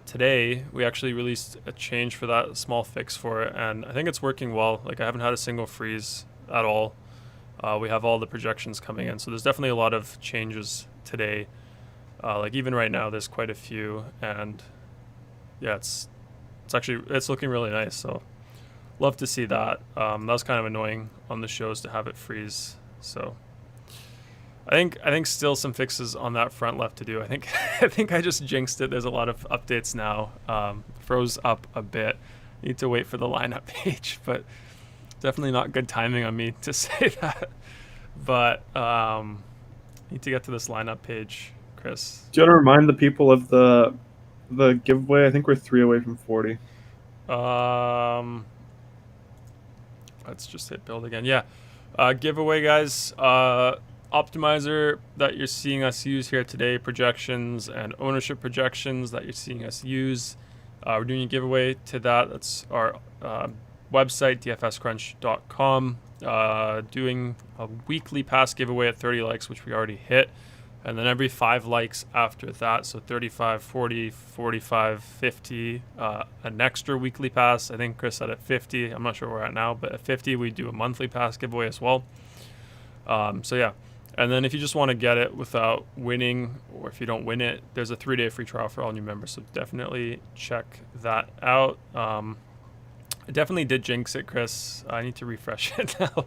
today we actually released a change for that, a small fix for it, and I think it's working well. Like I haven't had a single freeze at all. We have all the projections coming in, so there's definitely a lot of changes today. Like even right now, there's quite a few, and yeah, it's looking really nice. So love to see that. That was kind of annoying on the shows to have it freeze. So I think still some fixes on that front left to do. I think I just jinxed it. There's a lot of updates now. Froze up a bit. Need to wait for the lineup page, but definitely not good timing on me to say that. But need to get to this lineup page, Chris. Do you want to remind the people of the giveaway? I think we're 3 away from 40. Let's just hit build again. Yeah, giveaway, guys. Optimizer that you're seeing us use here today, projections and ownership projections that you're seeing us use. We're doing a giveaway to that. That's our website, dfscrunch.com. Doing a weekly pass giveaway at 30 likes, which we already hit. And then every 5 likes after that, so 35, 40, 45, 50, an extra weekly pass. I think Chris said at 50. I'm not sure where we're at now, but at 50, we do a monthly pass giveaway as well. So yeah. And then if you just want to get it without winning, or if you don't win it, there's a 3-day free trial for all new members. So definitely check that out. I definitely did jinx it, Chris. I need to refresh it now.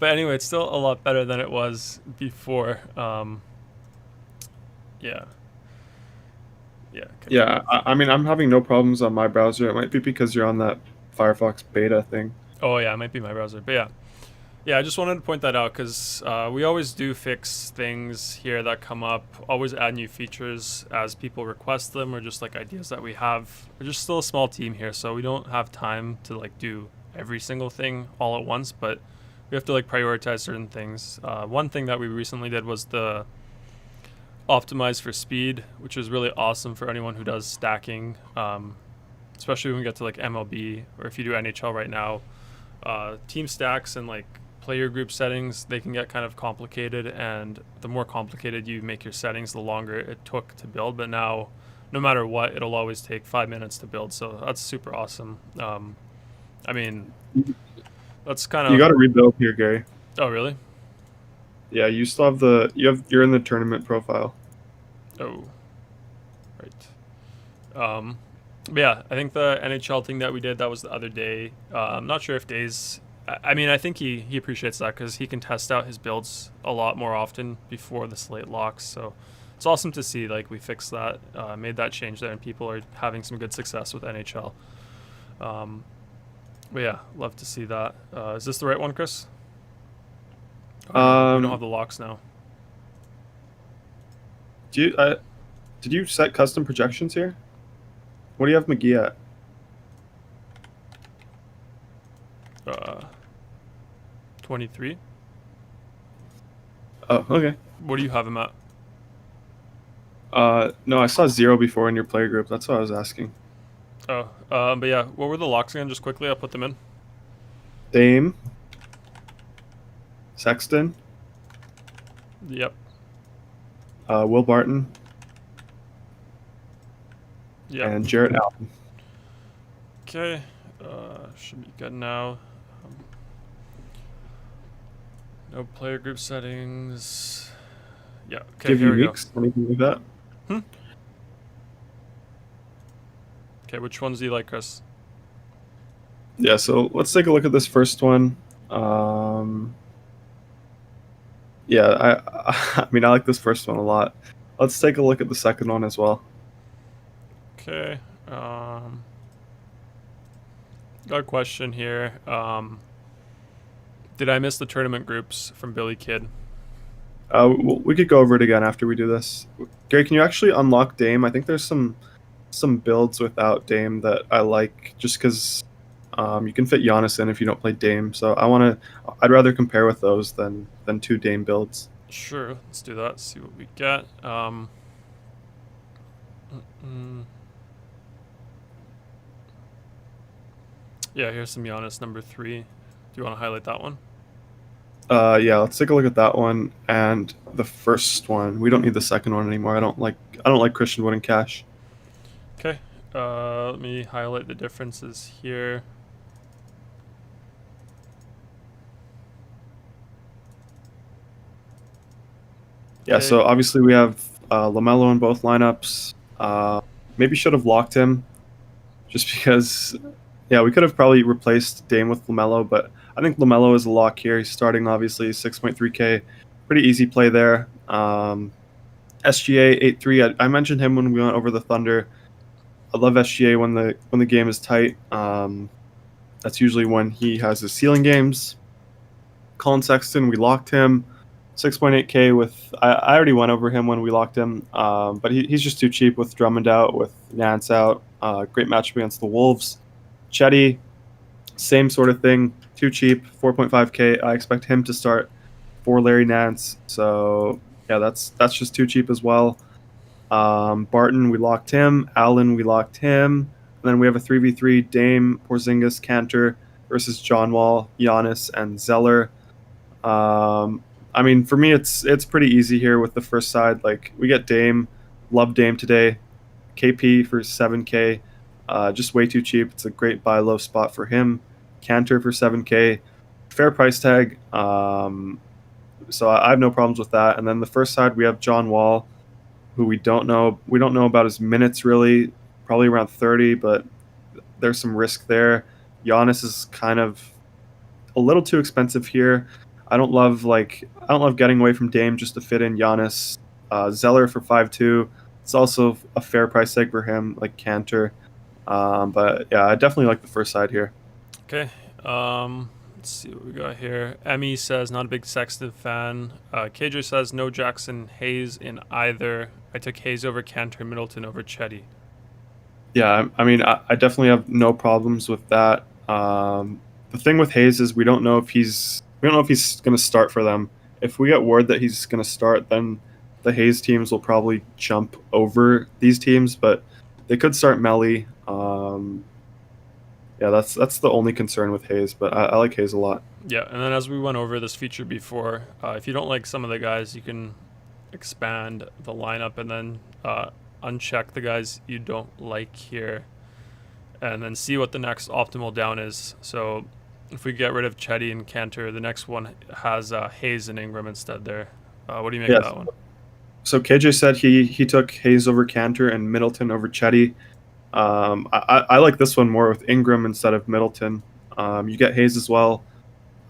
But anyway, it's still a lot better than it was before. Yeah. Yeah, I mean, I'm having no problems on my browser. It might be because you're on that Firefox beta thing. Oh, yeah, it might be my browser. But yeah. Yeah, I just wanted to point that out because we always do fix things here that come up, always add new features as people request them, or just like ideas that we have. We're just still a small team here, so we don't have time to like do every single thing all at once, but we have to like prioritize certain things. One thing that we recently did was the optimize for speed, which is really awesome for anyone who does stacking, especially when we get to like MLB, or if you do NHL right now. Team stacks and like player group settings, they can get kind of complicated, and the more complicated you make your settings, the longer it took to build. But now, no matter what, it'll always take 5 minutes to build, so that's super awesome. I mean, that's kind of... You got to rebuild here, Gary. Oh, really? Yeah, you still have you're in the tournament profile. Oh, right. But yeah, I think the NHL thing that we did, that was the other day. I'm not sure if Days... I mean, I think he appreciates that because he can test out his builds a lot more often before the slate locks. So it's awesome to see like we fixed that, made that change there, and people are having some good success with NHL. But yeah, love to see that. Is this the right one, Chris? We don't have the locks now. Did you set custom projections here? What do you have McGee at? 23. Oh, okay. What do you have him at? No, I saw 0 before in your player group. That's what I was asking. Oh, but yeah, what were the locks again? Just quickly, I'll put them in. Dame. Sexton. Yep. Will Barton. Yeah. and Jarrett Allen. Okay. Should be good now. No player group settings. Yeah. Okay. Give Here you we go. weeks, anything like that. Okay. Which ones do you like, Chris? Yeah, so let's take a look at this first one. Yeah, I mean, I like this first one a lot. Let's take a look at the second one as well. Okay. Got a question here. Did I miss the tournament groups from Billy Kidd? We could go over it again after we do this. Gary, can you actually unlock Dame? I think there's some builds without Dame that I like, just because you can fit Giannis in if you don't play Dame. So I'd rather compare with those than two Dame builds. Sure. Let's do that. See what we get. Yeah, here's some Giannis number 3. Do you want to highlight that one? Yeah, let's take a look at that one and the first one. We don't need the second one anymore. I don't like Christian Wood and Cash. Okay. Let me highlight the differences here. Yeah, so Okay. obviously we have LaMelo in both lineups. Maybe should have locked him, just because. Yeah, we could have probably replaced Dame with LaMelo, but I think LaMelo is a lock here. He's starting obviously 6.3K, pretty easy play there. SGA 8-3. I mentioned him when we went over the Thunder. I love SGA when the game is tight. That's usually when he has his ceiling games. Colin Sexton, we locked him. 6.8K with I already went over him when we locked him, but he's just too cheap with Drummond out, with Nance out. Great matchup against the Wolves. Chetty, same sort of thing, too cheap, 4.5K. I expect him to start for Larry Nance, so yeah, that's just too cheap as well. Barton, we locked him. Allen, we locked him. And then we have a 3v3 Dame, Porzingis, Cantor versus John Wall, Giannis, and Zeller. I mean, for me, it's pretty easy here with the first side. Like, we get Dame, love Dame today. KP for 7K, just way too cheap. It's a great buy low spot for him. Cantor for 7K, fair price tag. So I have no problems with that. And then the first side, we have John Wall, who we don't know. We don't know about his minutes really, probably around 30, but there's some risk there. Giannis is kind of a little too expensive here. I don't love getting away from Dame just to fit in Giannis. Zeller for 5.2. It's also a fair price tag for him, like Cantor. But yeah, I definitely like the first side here. Okay. Let's see what we got here. Emmy says not a big Sexton fan. KJ says no Jackson Hayes in either. I took Hayes over Cantor, Middleton over Chetty. Yeah, I mean, I definitely have no problems with that. The thing with Hayes is we don't know if he's going to start for them. If we get word that he's going to start, then the Hayes teams will probably jump over these teams, but they could start Melly. Yeah, that's the only concern with Hayes, but I like Hayes a lot. Yeah, and then as we went over this feature before, if you don't like some of the guys, you can expand the lineup and then uncheck the guys you don't like here, and then see what the next optimal down is. So if we get rid of Chetty and Cantor, the next one has Hayes and Ingram instead there. What do you make of that one? So KJ said he took Hayes over Cantor and Middleton over Chetty. I like this one more with Ingram instead of Middleton. You get Hayes as well.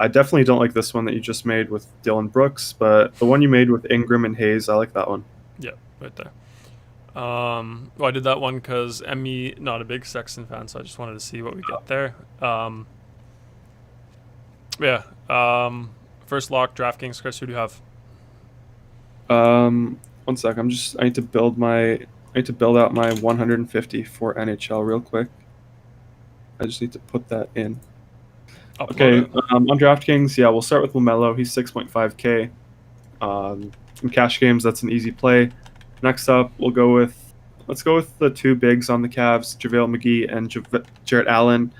I definitely don't like this one that you just made with Dylan Brooks, but the one you made with Ingram and Hayes, I like that one. Yeah, right there. Well, I did that one because Emmy, not a big Sexton fan, so I just wanted to see what we get there. Yeah. First lock, DraftKings. Chris, who do you have? 1 sec. I need to build out my 150 for NHL real quick. I just need to put that in. Okay, on DraftKings, yeah, we'll start with LaMelo. He's 6.5K. In cash games, that's an easy play. Next up, let's go with the two bigs on the Cavs, JaVale McGee and Jarrett Allen.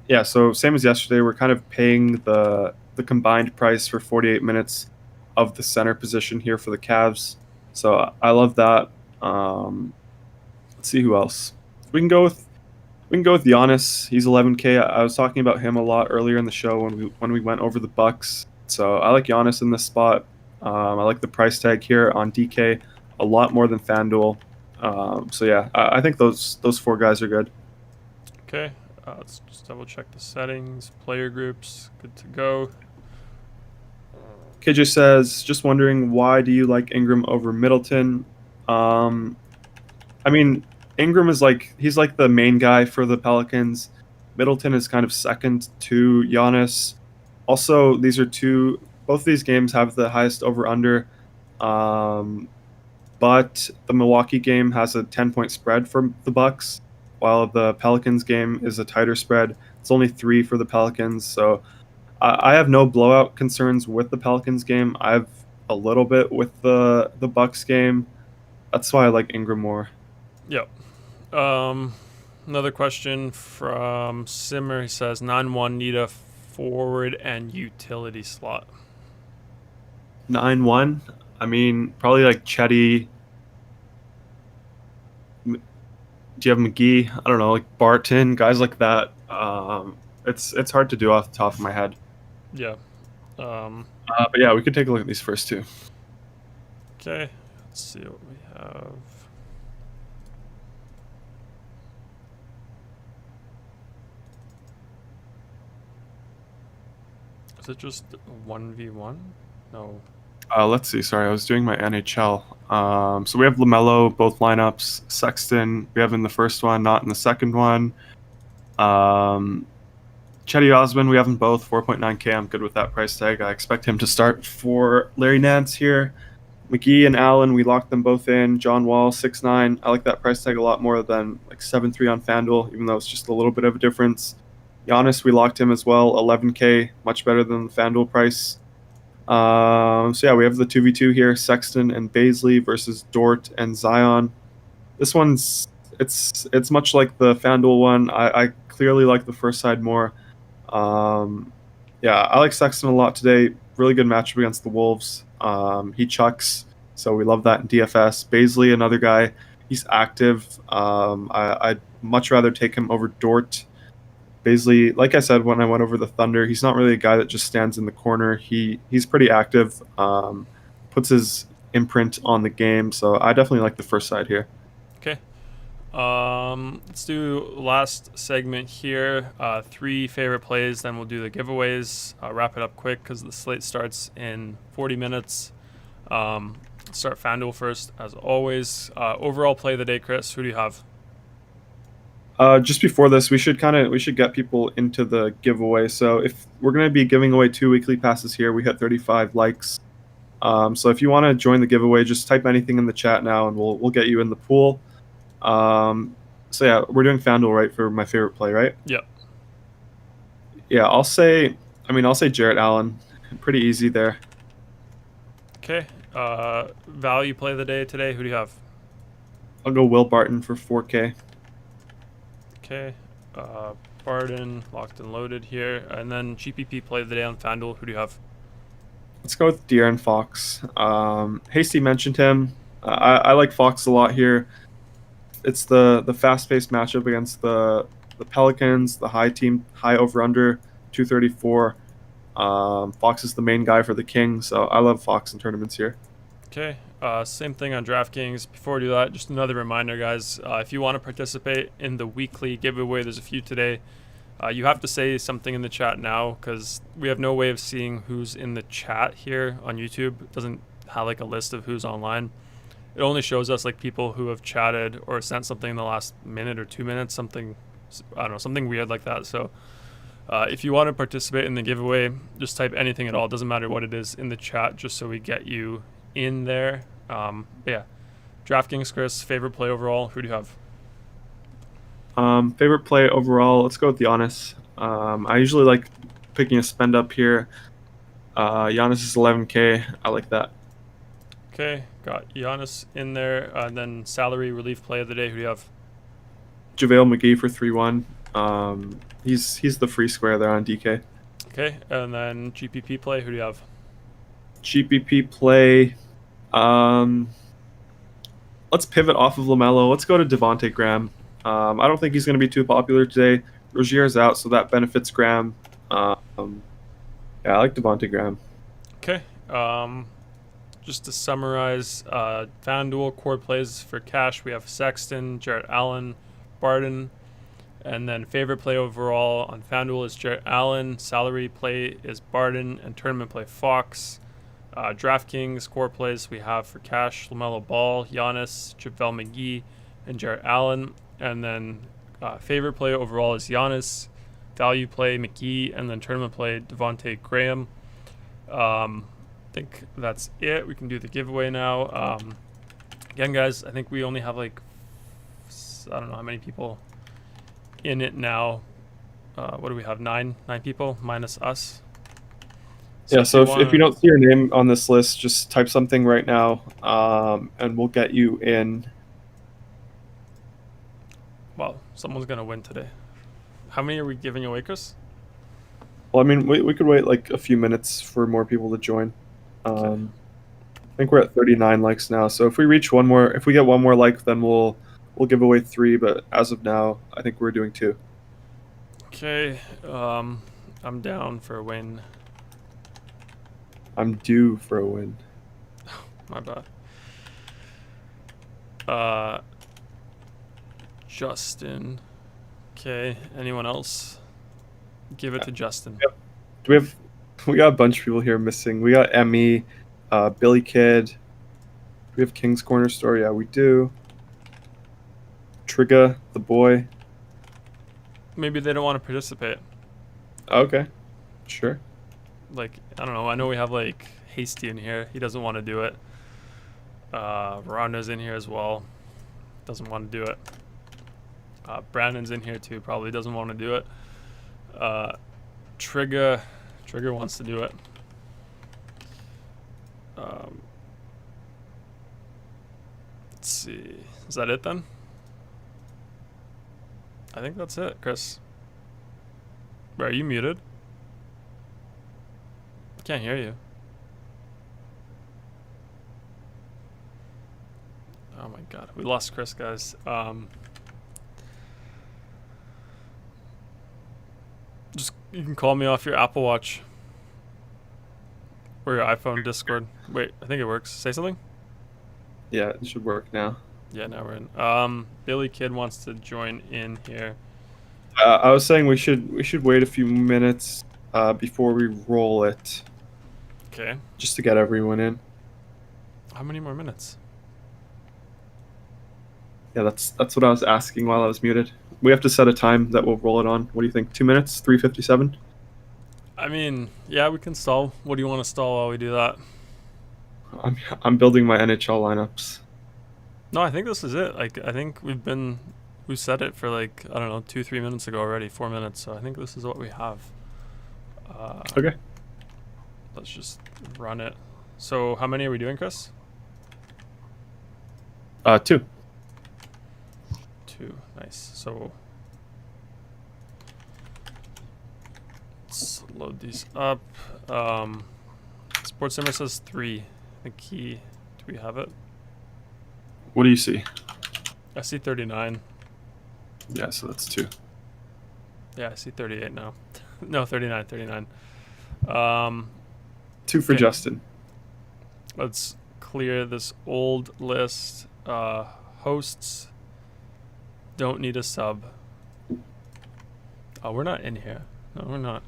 Yeah, so same as yesterday, we're kind of paying the combined price for 48 minutes of the center position here for the Cavs. So I love that. Let's see who else. We can go with Giannis. He's 11K. I was talking about him a lot earlier in the show when we went over the Bucks. So I like Giannis in this spot. I like the price tag here on DK a lot more than FanDuel. So yeah, I think those four guys are good. Okay, let's just double check the settings. Player groups, good to go. KJ says, just wondering, why do you like Ingram over Middleton? I mean, Ingram is he's like the main guy for the Pelicans. Middleton is kind of second to Giannis. Also, both these games have the highest over under. But the Milwaukee game has a 10-point spread for the Bucks, while the Pelicans game is a tighter spread. It's only 3 for the Pelicans, so I have no blowout concerns with the Pelicans game. I have a little bit with the Bucks game. That's why I like Ingram more. Yep. Another question from Simmer. He says 9-1 need a forward and utility slot. 9-1. I mean, probably like Chetty. Do you have McGee? I don't know, like Barton, guys like that. It's hard to do off the top of my head. Yeah. But yeah, we could take a look at these first two. Okay. Let's see what we have. Is it just 1v1? No. Let's see. Sorry, I was doing my NHL. So we have LaMelo, both lineups. Sexton, we have in the first one, not in the second one. Chetty Osman, we have them both. 4.9K. I'm good with that price tag. I expect him to start for Larry Nance here. McGee and Allen, we locked them both in. John Wall, 6'9". I like that price tag a lot more than like 7.3 on FanDuel, even though it's just a little bit of a difference. Giannis, we locked him as well. 11K, much better than the FanDuel price. So yeah, we have the 2v2 here, Sexton and Baisley versus Dort and Zion. This one's it's much like the FanDuel one. I clearly like the first side more. Yeah, I like Sexton a lot today. Really good matchup against the Wolves. He chucks, so we love that in DFS. Baisley, another guy, he's active. I'd much rather take him over Dort. Baisley, like I said when I went over the Thunder, he's not really a guy that just stands in the corner. He's pretty active, puts his imprint on the game. So I definitely like the first side here. Okay. Let's do last segment here. 3 favorite plays, then we'll do the giveaways. Wrap it up quick because the slate starts in 40 minutes. Start FanDuel first, as always. Overall play of the day, Chris. Who do you have? Just before this, we should get people into the giveaway. So if we're going to be giving away 2 weekly passes here, we hit 35 likes. So if you want to join the giveaway, just type anything in the chat now, and we'll get you in the pool. So yeah, we're doing FanDuel, right, for my favorite play, right? Yep. Yeah, I'll say Jarrett Allen. Pretty easy there. Okay. Value play of the day today. Who do you have? I'll go Will Barton for 4K. Okay. Barton locked and loaded here, and then GPP play of the day on FanDuel. Who do you have? Let's go with De'Aaron Fox. Hasty mentioned him. I like Fox a lot here. It's the fast-paced matchup against the Pelicans, the high over-under, 234. Fox is the main guy for the Kings, so I love Fox in tournaments here. Okay. Same thing on DraftKings. Before we do that, just another reminder, guys. If you want to participate in the weekly giveaway, there's a few today. You have to say something in the chat now because we have no way of seeing who's in the chat here on YouTube. It doesn't have like a list of who's online. It only shows us like people who have chatted or sent something in the last minute or 2 minutes, something, I don't know, something weird like that. So if you want to participate in the giveaway, just type anything at all. It doesn't matter what it is in the chat, just so we get you in there. Yeah, DraftKings, Chris, favorite play overall. Who do you have? Favorite play overall, let's go with Giannis. I usually like picking a spend up here. Giannis is 11K. I like that. Okay, got Giannis in there. And then salary relief play of the day. Who do you have? JaVale McGee for 3-1. He's the free square there on DK. Okay, and then GPP play. Who do you have? GPP play. I'll let's pivot off of LaMelo. Let's go to Devonte Graham. I don't think he's going to be too popular today. Rozier's out, so that benefits Graham. Yeah, I like Devonte Graham. Okay. Just to summarize, FanDuel core plays for cash, we have Sexton, Jarrett Allen, Barton, and then favorite play overall on FanDuel is Jarrett Allen, salary play is Barton, and tournament play Fox. DraftKings core plays we have for cash, LaMelo Ball, Giannis, JaVale McGee, and Jarrett Allen, and then favorite play overall is Giannis, value play McGee, and then tournament play Devonte Graham. I think that's it. We can do the giveaway now. Again, guys, I think we only have like, I don't know how many people in it now. What do we have? Nine people minus us. So yeah, so if you don't see your name on this list, just type something right now, and we'll get you in. Well, someone's gonna win today. How many are we giving away, Chris? Well, I mean, we could wait like a few minutes for more people to join. I think we're at 39 likes now. So if we reach one more, if we get one more like, then we'll give away 3. But as of now, I think we're doing 2. Okay, I'm down for a win. I'm due for a win. My bad. Justin. Okay, anyone else? Give it to Justin. Yep. We got a bunch of people here missing. We got Emmy, Billy Kid. We have King's Corner Store. Yeah, we do. Trigga, the boy. Maybe they don't want to participate. Okay, sure. Like, I don't know. I know we have like Hasty in here. He doesn't want to do it. Ronda's in here as well. Doesn't want to do it. Brandon's in here too. Probably doesn't want to do it. Trigger wants to do it. Let's see. Is that it then? I think that's it, Chris. Are you muted? I can't hear you. Oh my god, we lost Chris, guys. Just you can call me off your Apple Watch or your iPhone Discord. Wait, I think it works. Say something. Yeah, it should work now. Yeah, now we're in. Billy Kid wants to join in here. I was saying we should wait a few minutes before we roll it. Okay. Just to get everyone in. How many more minutes? Yeah, that's what I was asking while I was muted. We have to set a time that we'll roll it on. What do you think? 2 minutes? 3:57? I mean, yeah, we can stall. What do you want to stall while we do that? I'm building my NHL lineups. No, I think this is it. Like, I think we said it for like, I don't know, 2-3 minutes ago already, 4 minutes. So I think this is what we have. Okay. Let's just run it. So how many are we doing, Chris? 2. 2. Nice. So let's load these up. Sports Simmer says 3. The key. Do we have it? What do you see? I see 39. Yeah, so that's 2. Yeah, I see 38 now. No, 39. 2 for okay. Justin. Let's clear this old list. Hosts don't need a sub. Oh, we're not in here. No, we're not.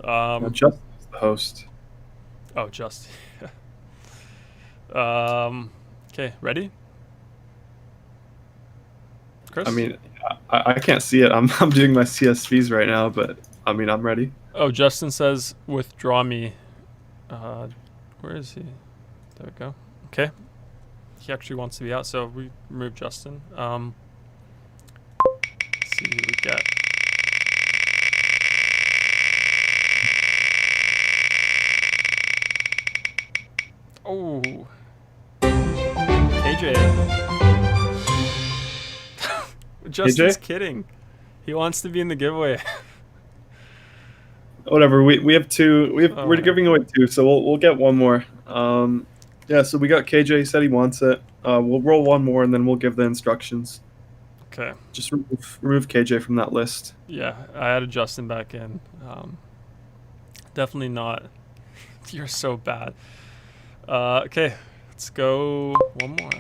No, Justin's the host. Oh, just. Okay, ready? Chris? I mean, I can't see it. I'm doing my CSVs right now, but I mean, I'm ready. Oh, Justin says withdraw me. Where is he? There we go. Okay. He actually wants to be out, so we remove Justin. Let's see who we get. Oh. KJ. Justin's KJ? kidding. He wants to be in the giveaway. Whatever. We have 2. We're giving away 2, so we'll get one more. Yeah, so we got KJ. He said he wants it. We'll roll one more, and then we'll give the instructions. Okay. Just remove KJ from that list. Yeah, I added Justin back in. Definitely not. You're so bad. Okay, let's go one more.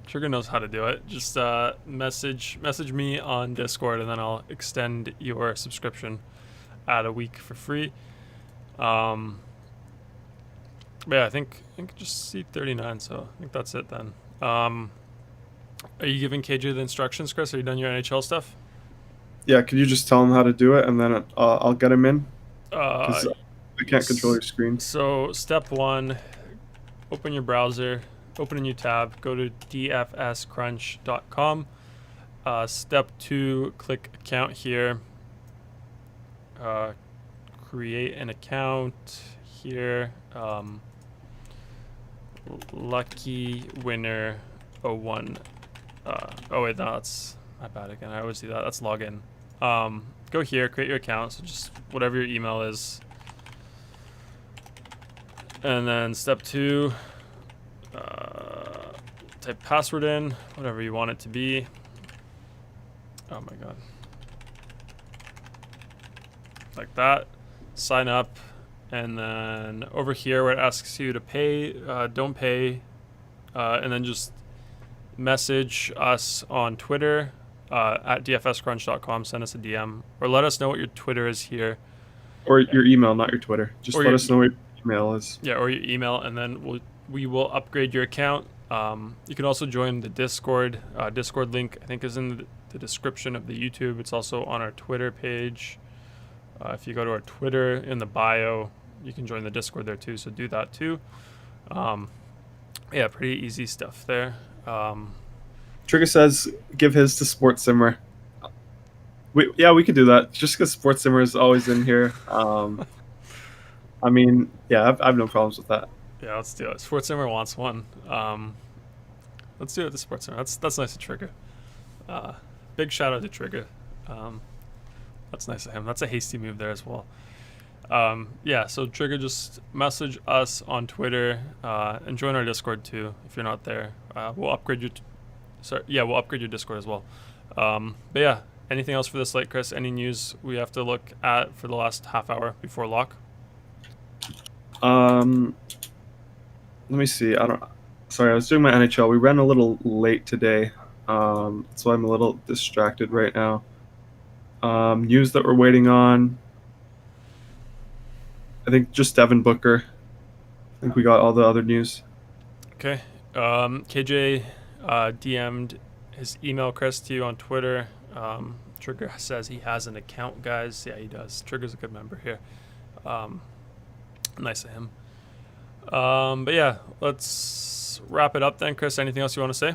Trigger knows how to do it. Just message me on Discord, and then I'll extend your subscription at a week for free. But yeah, I think just C39. So I think that's it then. Are you giving KJ the instructions, Chris? Are you done your NHL stuff? Yeah, could you just tell him how to do it, and then I'll get him in? Because I can't control your screen. So step 1, open your browser, open a new tab, go to dfscrunch.com. Step 2, click account here. Create an account here. Lucky winner 01. Oh wait, no, that's my bad again. I always do that. That's login. Go here, create your account. So just whatever your email is. And then step 2, type password in, whatever you want it to be. Oh my god. Like that. Sign up. And then over here where it asks you to pay, don't pay. And then just message us on Twitter at dfscrunch.com. Send us a DM. Or let us know what your Twitter is here. Or your email, not your Twitter. Just let us know what your email is. Yeah, or your email, and then we will upgrade your account. You can also join the Discord. Discord link, I think, is in the description of the YouTube. It's also on our Twitter page. If you go to our Twitter in the bio, you can join the Discord there too, so do that too. Yeah, pretty easy stuff there. Trigger says give his to Sports Simmer. We could do that, just because Sports Simmer is always in here. I mean, yeah, I have no problems with that. Yeah, let's do it. Sports Simmer wants one. Let's do it to Sports Simmer. That's nice to Trigger. Big shout out to Trigger. That's nice of him. That's a hasty move there as well. Yeah, so Trigger, just message us on Twitter and join our Discord too if you're not there. We'll upgrade your we'll upgrade your Discord as well. But yeah, anything else for this slate, Chris? Any news we have to look at for the last half hour before lock? Let me see. Sorry, I was doing my NHL. We ran a little late today, so I'm a little distracted right now. News that we're waiting on. I think just Devin Booker. I think we got all the other news. Okay. KJ DM'd his email, Chris, to you on Twitter. Trigger says he has an account, guys. Yeah, he does. Trigger's a good member here. Nice of him. But yeah, let's wrap it up then, Chris. Anything else you want to say?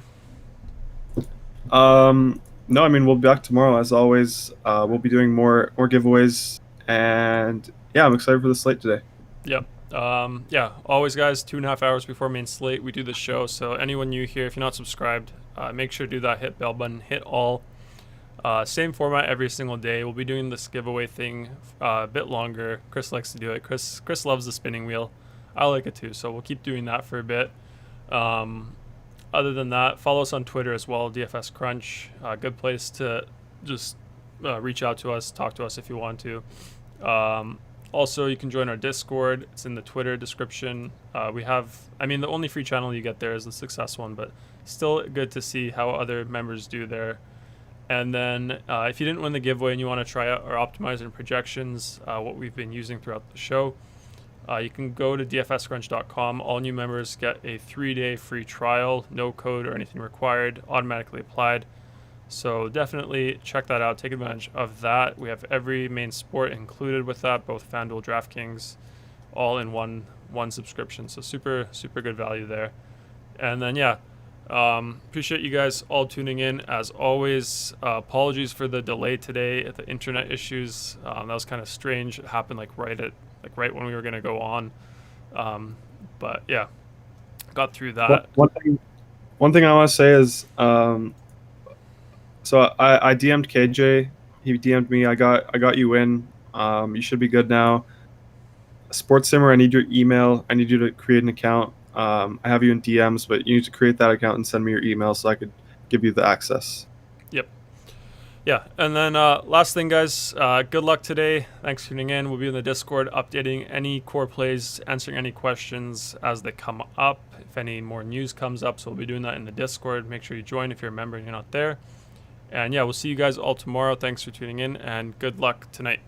No, I mean, we'll be back tomorrow as always. We'll be doing more giveaways, and yeah, I'm excited for the slate today. Yep. Yeah, always, guys, 2.5 hours before main slate, we do the show. So anyone new here, if you're not subscribed, make sure to do that. Hit bell button, hit all. Same format every single day. We'll be doing this giveaway thing a bit longer. Chris likes to do it. Chris loves the spinning wheel. I like it too, so we'll keep doing that for a bit. Other than that, follow us on Twitter as well, DFS Crunch. Good place to just reach out to us, talk to us if you want to. Also, you can join our Discord. It's in the Twitter description. The only free channel you get there is the Success one, but still good to see how other members do there. And then if you didn't win the giveaway and you want to try out our optimizer and projections, what we've been using throughout the show, you can go to dfscrunch.com. All new members get a 3-day free trial, no code or anything required, automatically applied. So definitely check that out. Take advantage of that. We have every main sport included with that, both FanDuel, DraftKings, all in one subscription. So super, super good value there. And then, yeah, appreciate you guys all tuning in. As always, apologies for the delay today at the internet issues. That was kind of strange. It happened right when we were going to go on. But yeah, got through that. One thing One thing I want to say is, so I DM'd KJ. He DM'd me. I got you in. You should be good now. Sports Simmer, I need your email. I need you to create an account. I have you in DMs, but you need to create that account and send me your email so I could give you the access. Yep. Yeah, and then last thing, guys, good luck today. Thanks for tuning in. We'll be in the Discord updating any core plays, answering any questions as they come up, if any more news comes up. So we'll be doing that in the Discord. Make sure you join if you're a member and you're not there. And yeah, we'll see you guys all tomorrow. Thanks for tuning in, and good luck tonight.